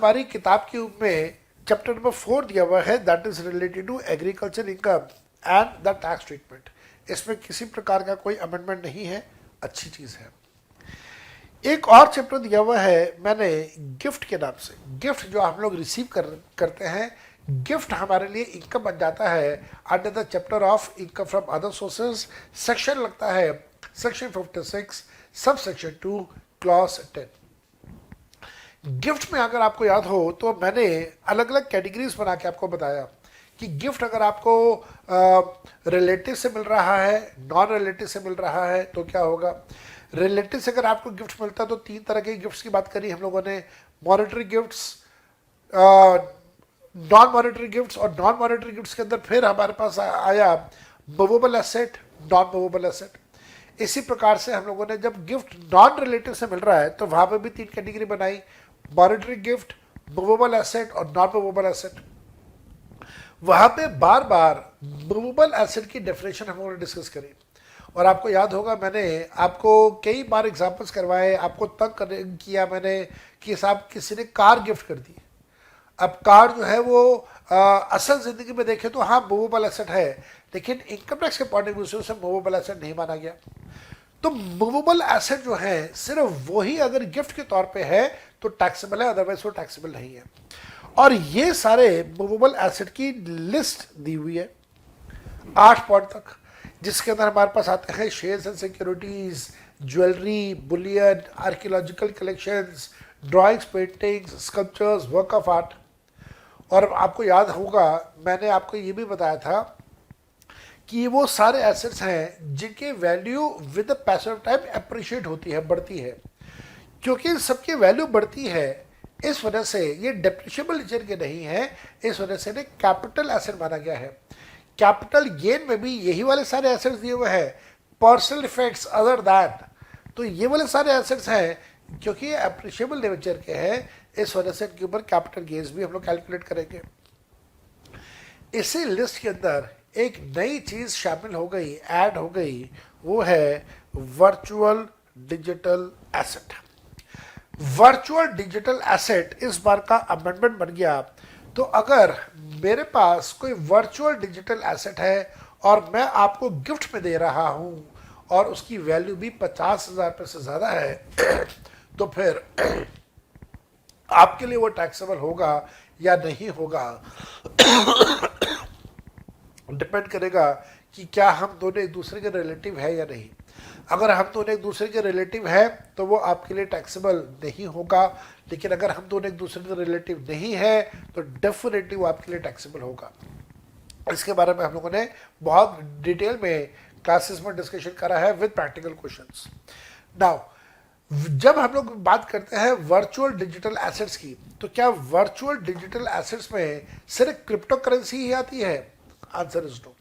हमारी किताब के में चैप्टर नंबर 4 दिया हुआ है, that is related to agriculture income and the tax treatment. इसमें किसी प्रकार का कोई अमेंडमेंट नहीं है, अच्छी चीज है। एक और चैप्टर दिया हुआ है मैंने गिफ्ट के नाम से। गिफ्ट जो हम लोग रिसीव करते हैं, गिफ्ट हमारे लिए इनकम बन जाता है under the chapter of income from other sources. Section लगता है section 56 sub section 2 clause 10। Gift में अगर आपको याद हो तो मैंने अलग अलग कैटेगरीज बना के आपको बताया कि गिफ्ट अगर आपको रिलेटिव से मिल रहा है, नॉन रिलेटिव से मिल रहा है तो क्या होगा। रिलेटिव से अगर आपको गिफ्ट मिलता है तो 3 तरह के गिफ्ट्स की बात करी हम लोगों ने, monetary gifts, non monetary gifts, और नॉन मॉनेटरी गिफ्ट्स के अंदर फिर हमारे पास आया movable asset, non movable asset. इसी प्रकार से हम लोगों ने जब गिफ्ट नॉन रिलेटिव से मिल रहा है तो वहां पर भी 3 कैटेगरी बनाई, मॉनेटरी गिफ्ट, मूवेबल एसेट और नॉन मूवेबल एसेट। वहां पे बार बार मूवेबल एसेट की डेफिनेशन हम लोगों ने डिस्कस करी, और आपको याद होगा मैंने आपको कई बार एग्जांपल्स करवाए, आपको तंग किया मैंने कि साहब किसी ने कार गिफ्ट कर दी। अब कार जो है वो असल जिंदगी में देखें तो हाँ मूवेबल एसेट है, लेकिन इनकम टैक्स के पॉइंट ऑफ व्यू से उसे मूवेबल एसेट नहीं माना गया। तो मूवेबल एसेट जो है सिर्फ वही अगर गिफ्ट के तौर पे है तो टैक्सेबल है, अदरवाइज वो टैक्सेबल नहीं है। और ये सारे मूवेबल एसेट की लिस्ट दी हुई है 8 पॉइंट तक, जिसके अंदर हमारे पास आते हैं shares and securities, jewellery, Boolean, archaeological collections, drawings, paintings, sculptures, work of art. और आपको याद होगा मैंने आपको ये भी बताया था कि वो सारे एसेट्स हैं जिनकी value with the passage of time appreciate होती है, बढ़ती है। क्योंकि सबकी वैल्यू बढ़ती है इस वजह से ये डेप्रिशिएबल नेचर के नहीं है, इस वजह से इन्हें कैपिटल एसेट माना गया है। कैपिटल गेन में भी यही वाले सारे एसेट्स दिए हुए हैं, पर्सनल इफेक्ट्स अदर दैट, तो ये वाले सारे एसेट्स हैं क्योंकि ये अप्रिशिएबल नेचर के हैं, इस वजह से इनके ऊपर कैपिटल गेन्स भी हम लोग कैलकुलेट करेंगे। इसी लिस्ट के अंदर एक नई चीज शामिल हो गई, ऐड हो गई, वो है virtual digital asset. Virtual digital asset इस बार का अमेंडमेंट बन गया। तो अगर मेरे पास कोई वर्चुअल डिजिटल एसेट है और मैं आपको गिफ्ट में दे रहा हूं और उसकी वैल्यू भी 50,000 रुपये से ज्यादा है तो फिर आपके लिए वो टैक्सेबल होगा या नहीं होगा, डिपेंड करेगा कि क्या हम दोनों एक दूसरे के रिलेटिव है या नहीं। अगर हम दोनों एक दूसरे के रिलेटिव है तो वो आपके लिए टैक्सेबल नहीं होगा, लेकिन अगर हम दोनों एक दूसरे के रिलेटिव नहीं है तो डेफिनेटली वो आपके लिए टैक्सेबल होगा। इसके बारे में हम लोगों ने बहुत डिटेल में क्लासेस में डिस्कशन करा है विद प्रैक्टिकल क्वेश्चंस। नाउ जब हम लोग बात करते हैं वर्चुअल डिजिटल एसेट्स की, तो क्या वर्चुअल डिजिटल एसेट्स में सिर्फ क्रिप्टो करेंसी ही आती है? Answer is no.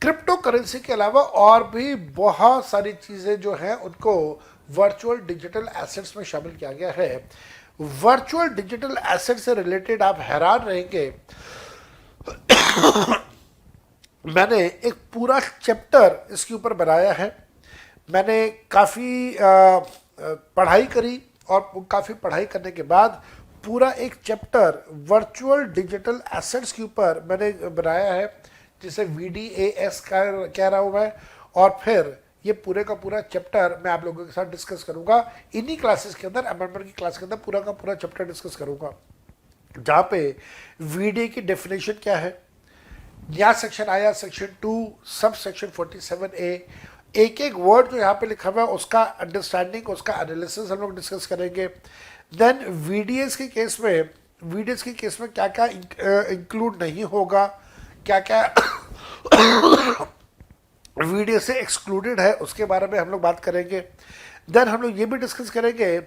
Crypto currency के अलावा और भी बहुत सारी चीजें जो हैं उनको वर्चुअल डिजिटल एसेट्स में शामिल किया गया है। वर्चुअल डिजिटल एसेट से रिलेटेड आप हैरान रहेंगे, मैंने एक पूरा चैप्टर इसके ऊपर बनाया है। मैंने काफ़ी पढ़ाई करी और काफ़ी पढ़ाई करने के बाद पूरा एक चैप्टर वर्चुअल डिजिटल एसेट्स के ऊपर मैंने बनाया है, जिसे VDAS कह रहा हूँ मैं। और फिर ये पूरे का पूरा चैप्टर मैं आप लोगों के साथ डिस्कस करूंगा इन्हीं क्लासेस के अंदर, अमेंडमेंट की क्लास के अंदर पूरा का पूरा चैप्टर डिस्कस करूंगा, जहाँ पे VDA की डेफिनेशन क्या है, यहाँ सेक्शन आया सेक्शन 2 सब सेक्शन 47A, एक एक वर्ड जो यहाँ पे लिखा हुआ है उसका अंडरस्टैंडिंग, उसका एनालिसिस हम लोग डिस्कस करेंगे। देन VDS के केस में क्या क्या इंक्लूड नहीं होगा, क्या क्या VDS से एक्सक्लूडेड है, उसके बारे में हम लोग बात करेंगे। देन हम लोग ये भी डिस्कस करेंगे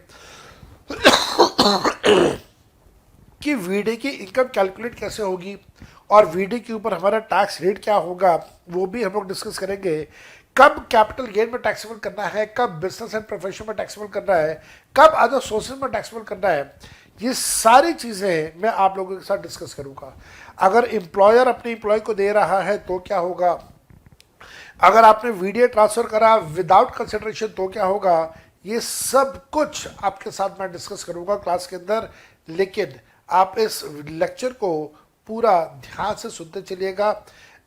कि VDA की इनकम कैलकुलेट कैसे होगी और VDA के ऊपर हमारा टैक्स रेट क्या होगा, वो भी हम लोग डिस्कस करेंगे। कब कैपिटल गेन में टैक्सेबल करना है, कब बिजनेस एंड प्रोफेशन में टैक्सेबल करना है, कब अदर सोर्सेज में टैक्सेबल करना है, ये सारी चीजें मैं आप लोगों के साथ डिस्कस करूंगा। अगर एम्प्लॉयर अपने एम्प्लॉय को दे रहा है तो क्या होगा, अगर आपने VDA ट्रांसफर करा विदाउट कंसिडरेशन तो क्या होगा, ये सब कुछ आपके साथ मैं डिस्कस करूंगा क्लास के अंदर, लेकिन आप इस लेक्चर को पूरा ध्यान से सुनते चलिएगा।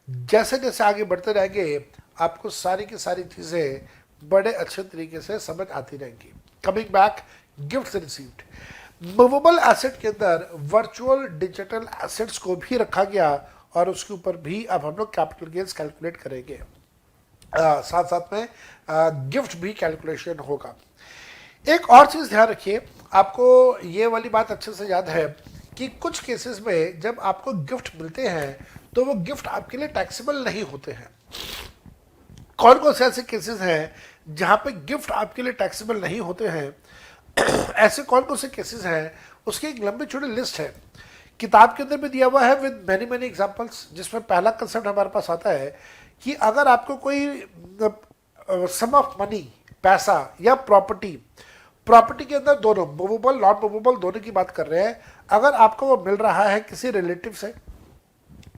जैसे जैसे आगे बढ़ते रहेंगे आपको सारी की सारी चीज़ें बड़े अच्छे तरीके से समझ आती रहेंगी। Coming back, gift received. Movable asset के अंदर वर्चुअल डिजिटल एसेट्स को भी रखा गया और उसके ऊपर भी अब हम लोग कैपिटल गेन्स कैलकुलेट करेंगे। साथ साथ में गिफ्ट भी कैलकुलेशन होगा। एक और चीज़ ध्यान रखिए, आपको ये वाली बात अच्छे से याद है कि कुछ केसेस में जब आपको गिफ्ट मिलते हैं तो वो गिफ्ट आपके लिए टैक्सेबल नहीं होते हैं। कौन कौन से ऐसे केसेस हैं जहाँ पे गिफ्ट आपके लिए टैक्सेबल नहीं होते हैं? ऐसे कौन कौन से केसेस हैं, उसकी एक लंबी चौड़ी लिस्ट है, किताब के अंदर भी दिया हुआ है विद मैनी मैनी एग्जांपल्स। जिसमें पहला कंसेप्ट हमारे पास आता है कि अगर आपको कोई सम ऑफ मनी, पैसा या प्रॉपर्टी के अंदर दोनों मूवेबल नॉन मूवेबल दोनों की बात कर रहे हैं, अगर आपको वो मिल रहा है किसी रिलेटिव से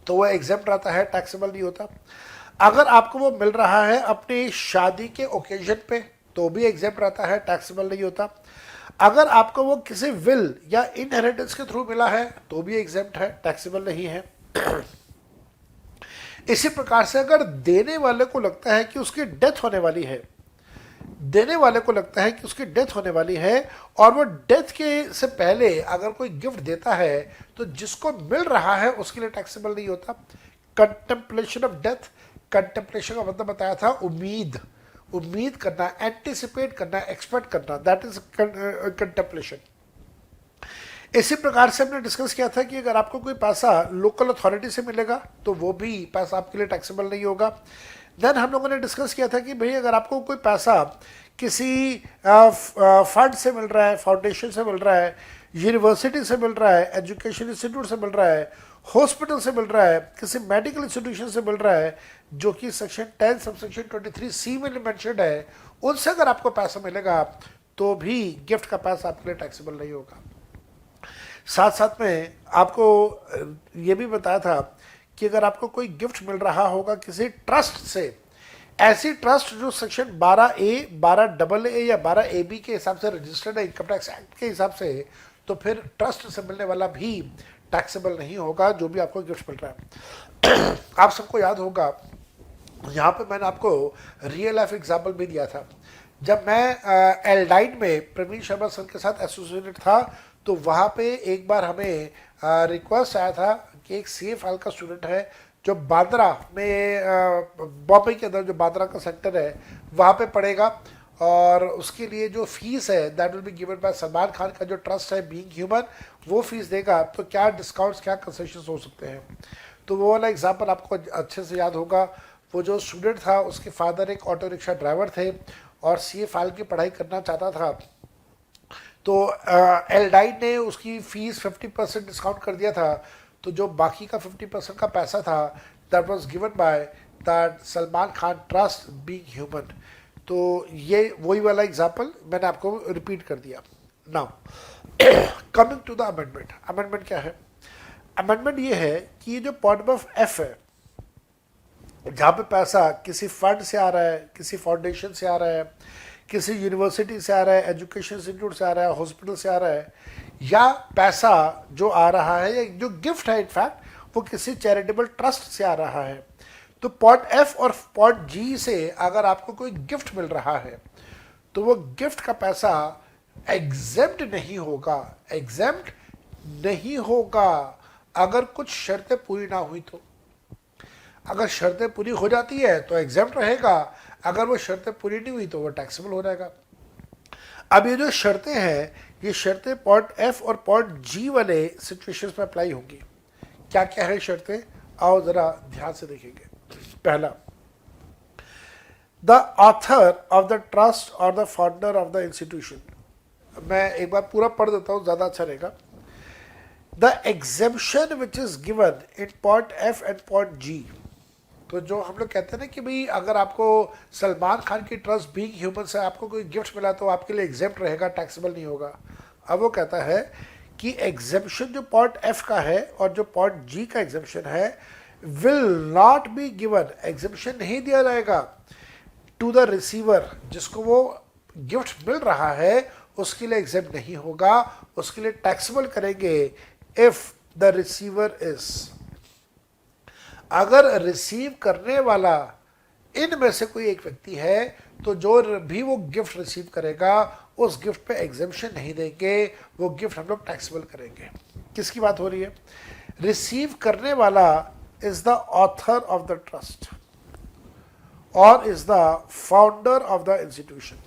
तो वह एग्जेम्प्ट रहता है, टैक्सेबल नहीं होता। अगर आपको वो मिल रहा है अपनी शादी के ओकेजन पे तो भी एग्जेम्प्ट रहता है, टैक्सेबल नहीं होता। अगर आपको वो किसी विल या इनहेरिटेंस के थ्रू मिला है तो भी एग्जेम्प्ट है, टैक्सेबल नहीं है। इसी प्रकार से अगर देने वाले को लगता है कि उसकी डेथ होने वाली है, और वो डेथ के से पहले अगर कोई गिफ्ट देता है तो जिसको मिल रहा है उसके लिए टैक्सेबल नहीं होता। कंटेम्पलेशन ऑफ डेथ, कंटेम्पलेशन का मतलब बताया था उम्मीद करना, एंटिसिपेट करना, एक्सपेक्ट करना, दैट इज कंटेम्पलेशन। इसी प्रकार से हमने डिस्कस किया था कि अगर आपको कोई पैसा लोकल अथॉरिटी से मिलेगा तो वो भी पैसा आपके लिए टैक्सेबल नहीं होगा। देन हम लोगों ने डिस्कस किया था कि भाई अगर आपको कोई पैसा किसी फंड से मिल रहा है, फाउंडेशन से मिल रहा है, यूनिवर्सिटी से मिल रहा है, एजुकेशन इंस्टीट्यूट से मिल रहा है, हॉस्पिटल से मिल रहा है, किसी मेडिकल इंस्टीट्यूशन से मिल रहा है, जो कि सेक्शन 10 सबसेक्शन 23C में मेंशन्ड है, उनसे अगर आपको पैसा मिलेगा तो भी गिफ्ट का पैसा आपके लिए टैक्सेबल नहीं होगा। साथ साथ में आपको ये भी बताया था कि अगर आपको कोई गिफ्ट मिल रहा होगा किसी ट्रस्ट से, ऐसी ट्रस्ट जो सेक्शन 12A, 12AA या 12AB के हिसाब से रजिस्टर्ड है इनकम टैक्स एक्ट के हिसाब से, तो फिर ट्रस्ट से मिलने वाला भी टैक्सेबल नहीं होगा जो भी आपको गिफ्ट मिल रहा है। आप सबको याद होगा यहाँ पे मैंने आपको रियल लाइफ एग्जाम्पल भी दिया था। जब मैं एल्डाइन में प्रवीण शर्मा सर के साथ एसोसिएटेड था तो वहाँ पे एक बार हमें रिक्वेस्ट आया था कि एक CA फाइल का स्टूडेंट है जो बांद्रा में, बॉम्बे के अंदर जो बांद्रा का सेक्टर है वहाँ पे पढ़ेगा, और उसके लिए जो फीस है that will be given by Salman Khan का जो ट्रस्ट है बीइंग ह्यूमन, वो फीस देगा। तो क्या डिस्काउंट्स, क्या कंसेशंस हो सकते हैं। तो वो वाला एग्जाम्पल आपको अच्छे से याद होगा। वो जो स्टूडेंट था उसके फादर एक ऑटो रिक्शा ड्राइवर थे और CA फाइल की पढ़ाई करना चाहता था, तो एल्डाइन ने उसकी फीस 50% डिस्काउंट कर दिया था। तो जो बाकी का 50% का पैसा था that was given by that Salman Khan trust being human. तो ये वही वाला एग्जाम्पल मैंने आपको रिपीट कर दिया। Now coming to the amendment. Amendment क्या है? अमेंडमेंट ये है कि ये जो पॉइंट ऑफ F है, जहाँ पे पैसा किसी फंड से आ रहा है, किसी फाउंडेशन से आ रहा है, किसी यूनिवर्सिटी से आ रहा है, एजुकेशन इंस्टीट्यूट से आ रहा है, हॉस्पिटल से आ रहा है, या पैसा जो आ रहा है या जो गिफ्ट है इनफैक्ट वो किसी चैरिटेबल ट्रस्ट से आ रहा है, तो पॉइंट F और पॉइंट G से अगर आपको कोई गिफ्ट मिल रहा है तो वो गिफ्ट का पैसा एग्जेम्प्ट नहीं होगा अगर कुछ शर्तें पूरी ना हुई तो। अगर शर्तें पूरी हो जाती है तो एग्जेम्प्ट रहेगा, अगर वो शर्तें पूरी नहीं हुई तो वो टैक्सेबल हो जाएगा। अब ये जो शर्तें हैं, ये शर्तें पॉइंट F और पॉइंट G वाले सिचुएशंस में अप्लाई होंगी। क्या क्या है शर्तें, आओ जरा ध्यान से देखेंगे। पहला, the author of the trust और the founder of the institution. मैं एक बार पूरा पढ़ देता हूँ, ज़्यादा अच्छा रहेगा। The exemption which is given in point F and point G। तो जो हम लोग कहते हैं ना कि भाई अगर आपको सलमान खान की ट्रस्ट बीइंग ह्यूमन से आपको कोई गिफ्ट मिला तो आपके लिए एग्जेम्प्ट रहेगा, टैक्सेबल नहीं होगा। अब वो कहता है कि एग्जेम्पशन जो पॉइंट F का है और जो पॉइंट G का एग्जेम्पशन है will not be given, exemption नहीं दिया जाएगा टू द रिसीवर, जिसको वो गिफ्ट मिल रहा है उसके लिए एग्जेम्प्ट नहीं होगा, उसके लिए टैक्सेबल करेंगे इफ द रिसीवर इज, अगर रिसीव करने वाला इनमें से कोई एक व्यक्ति है तो जो भी वो गिफ्ट रिसीव करेगा उस गिफ्ट पे एग्जेम्पशन नहीं देंगे, वो गिफ्ट हम लोग टैक्सेबल करेंगे। किसकी बात हो रही है? रिसीव करने वाला is the author of the trust और is the founder of the institution,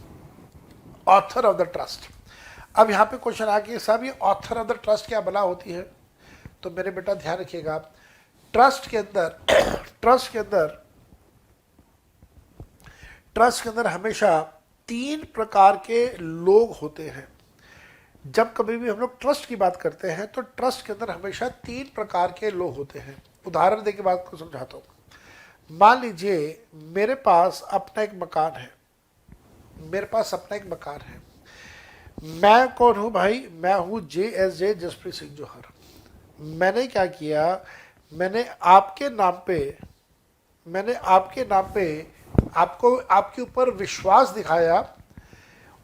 author of the trust. अब यहां पे क्वेश्चन आ गया साहब ये ऑथर ऑफ द ट्रस्ट क्या बला होती है? तो मेरे बेटा ध्यान रखिएगा, ट्रस्ट के अंदर हमेशा 3 प्रकार के लोग होते हैं। जब कभी भी हम लोग ट्रस्ट की बात करते हैं तो ट्रस्ट के अंदर हमेशा 3 प्रकार के लोग होते हैं। उदाहरण देके बात को समझाता हूं। मान लीजिए मेरे पास अपना एक मकान है, मैं कौन हूं भाई? मैं हूं JSJ जसप्रीत सिंह जौहर। मैंने क्या किया, मैंने आपके नाम पे आपको आपके ऊपर विश्वास दिखाया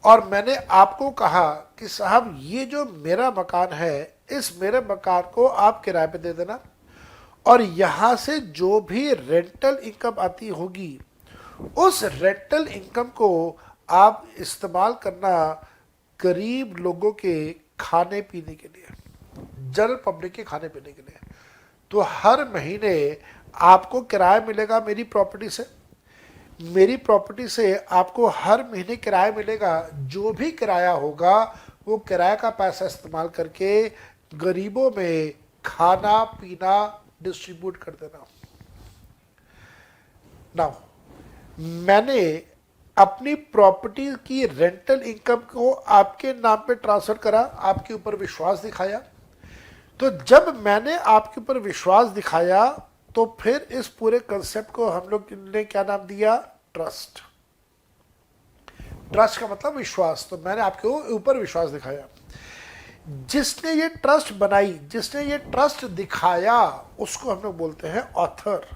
और मैंने आपको कहा कि साहब ये जो मेरा मकान है इस मेरे मकान को आप किराए पे दे देना और यहाँ से जो भी रेंटल इनकम आती होगी उस रेंटल इनकम को आप इस्तेमाल करना गरीब लोगों के खाने पीने के लिए, जनरल पब्लिक के खाने पीने के लिए। तो हर महीने आपको किराया मिलेगा मेरी प्रॉपर्टी से आपको हर महीने किराया मिलेगा। जो भी किराया होगा वो किराए का पैसा इस्तेमाल करके गरीबों में खाना पीना डिस्ट्रीब्यूट कर देना। नाउ मैंने अपनी प्रॉपर्टी की रेंटल इनकम को आपके नाम पे ट्रांसफर करा, आपके ऊपर विश्वास दिखाया। तो जब मैंने आपके ऊपर विश्वास दिखाया तो फिर इस पूरे कंसेप्ट को हम लोग ने क्या नाम दिया? ट्रस्ट। ट्रस्ट का मतलब विश्वास। तो मैंने आपके ऊपर विश्वास दिखाया। जिसने ये ट्रस्ट बनाई, जिसने ये ट्रस्ट दिखाया उसको हम लोग बोलते हैं ऑथर।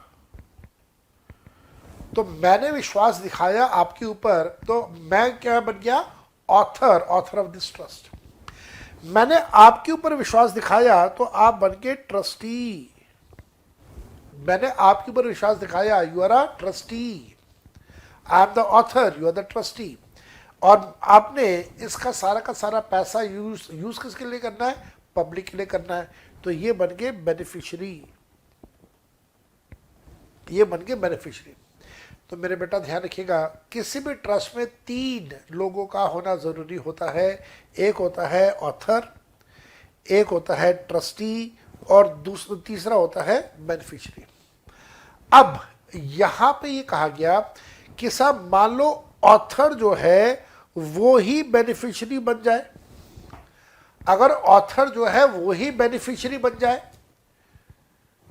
तो मैंने विश्वास दिखाया आपके ऊपर तो मैं क्या बन गया? Author of this trust. मैंने आपके ऊपर विश्वास दिखाया तो आप बन गए ट्रस्टी। मैंने आपके ऊपर विश्वास दिखाया, you are a trustee. I am the author, you are the trustee. और आपने इसका सारा का सारा पैसा यूज किसके लिए करना है? पब्लिक के लिए करना है। तो ये बन गए बेनिफिशियरी, तो मेरे बेटा ध्यान रखिएगा, किसी भी ट्रस्ट में 3 लोगों का होना जरूरी होता है। एक होता है ऑथर, एक होता है ट्रस्टी और तीसरा होता है बेनिफिशियरी। अब यहां पे ये कहा गया कि साहब मान लो ऑथर जो है वो ही बेनिफिशियरी बन जाए। अगर ऑथर जो है वो ही बेनिफिशियरी बन जाए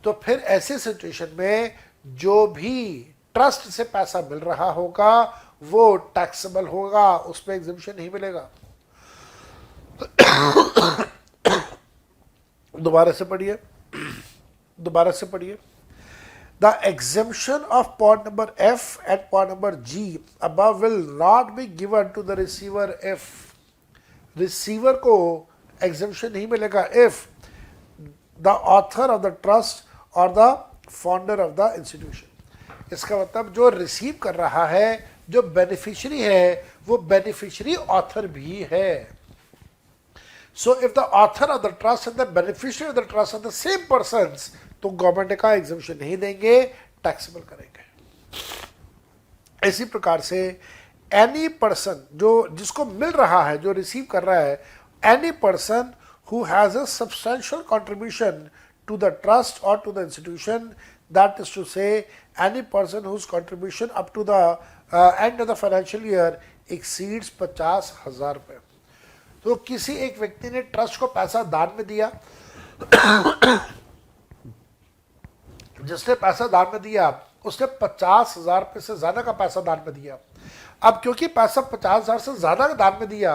तो फिर ऐसे सिचुएशन में जो भी ट्रस्ट से पैसा मिल रहा होगा वो टैक्सेबल होगा, उसमें एग्जेम्पशन नहीं मिलेगा। दोबारा से पढ़िए। The exemption of point number F and point number G above will not be given to the receiver if receiver को exemption नहीं मिलेगा if the author of the trust or the founder of the institution। इसका मतलब जो receive कर रहा है, जो बेनिफिशियरी है, वो बेनिफिशियरी ऑथर भी है। So if the author of the trust and the beneficiary of the trust are the same persons, तो गवर्नमेंट का एग्जेम्पशन नहीं देंगे, टैक्सेबल करेंगे। इसी प्रकार से एनी पर्सन जो जिसको मिल रहा है, जो रिसीव कर रहा है, any person who has a substantial contribution to the trust और to the institution, that is to say any person whose contribution up to the end of the financial year exceeds 50,000 रुपये। तो किसी एक व्यक्ति ने ट्रस्ट को पैसा दान में दिया, जिसने पैसा दान में दिया उसने 50,000 रुपये से ज्यादा का पैसा दान में दिया। अब क्योंकि पैसा 50,000 से ज्यादा का दान में दिया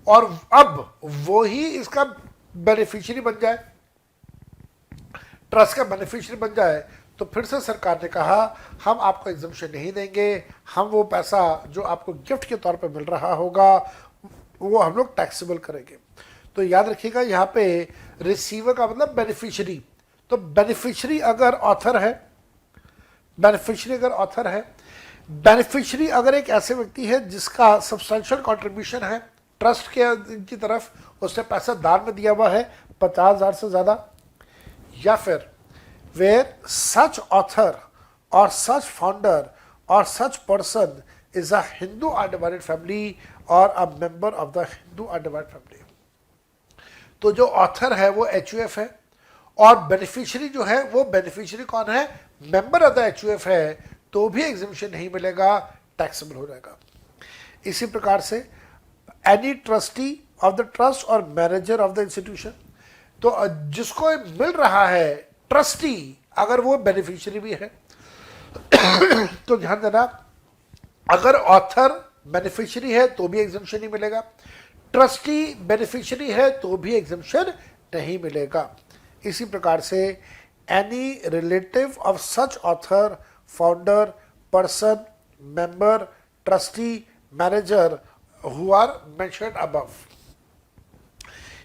और अब वो ही इसका बेनिफिशियरी बन जाए, ट्रस्ट का बेनिफिशियरी बन जाए, तो फिर से सरकार ने कहा हम आपको एग्जम्पशन नहीं देंगे, हम वो पैसा जो आपको गिफ्ट के तौर पे मिल रहा होगा वो हम लोग टैक्सेबल करेंगे। तो याद रखिएगा यहाँ पे रिसीवर का मतलब बेनिफिशियरी। तो बेनिफिशियरी अगर ऑथर है, बेनिफिशियरी अगर एक ऐसे व्यक्ति है जिसका सब्सटेंशियल कंट्रीब्यूशन है ट्रस्ट के की तरफ, उसने पैसा दान में दिया हुआ है 50,000 से ज़्यादा, या फिर वेयर सच ऑथर और सच फाउंडर और such person is a Hindu undivided family और a member of the Hindu undivided family. तो जो ऑथर है वो HUF है और बेनिफिशियरी जो है वो बेनिफिशियरी कौन है, मेंबर ऑफ द HUF है, तो भी एग्जिबिशन नहीं मिलेगा, टैक्सेबल हो जाएगा। इसी प्रकार से any trustee of the trust और मैनेजर ऑफ द इंस्टीट्यूशन, तो जिसको मिल रहा है ट्रस्टी अगर वो बेनिफिशियरी भी है तो ध्यान देना, अगर ऑथर बेनिफिशियरी है तो भी एग्जम्पशन नहीं मिलेगा, ट्रस्टी बेनिफिशियरी है तो भी एग्जम्पशन नहीं मिलेगा। इसी प्रकार से any relative of such author, founder, person, member, trustee, manager who are mentioned above,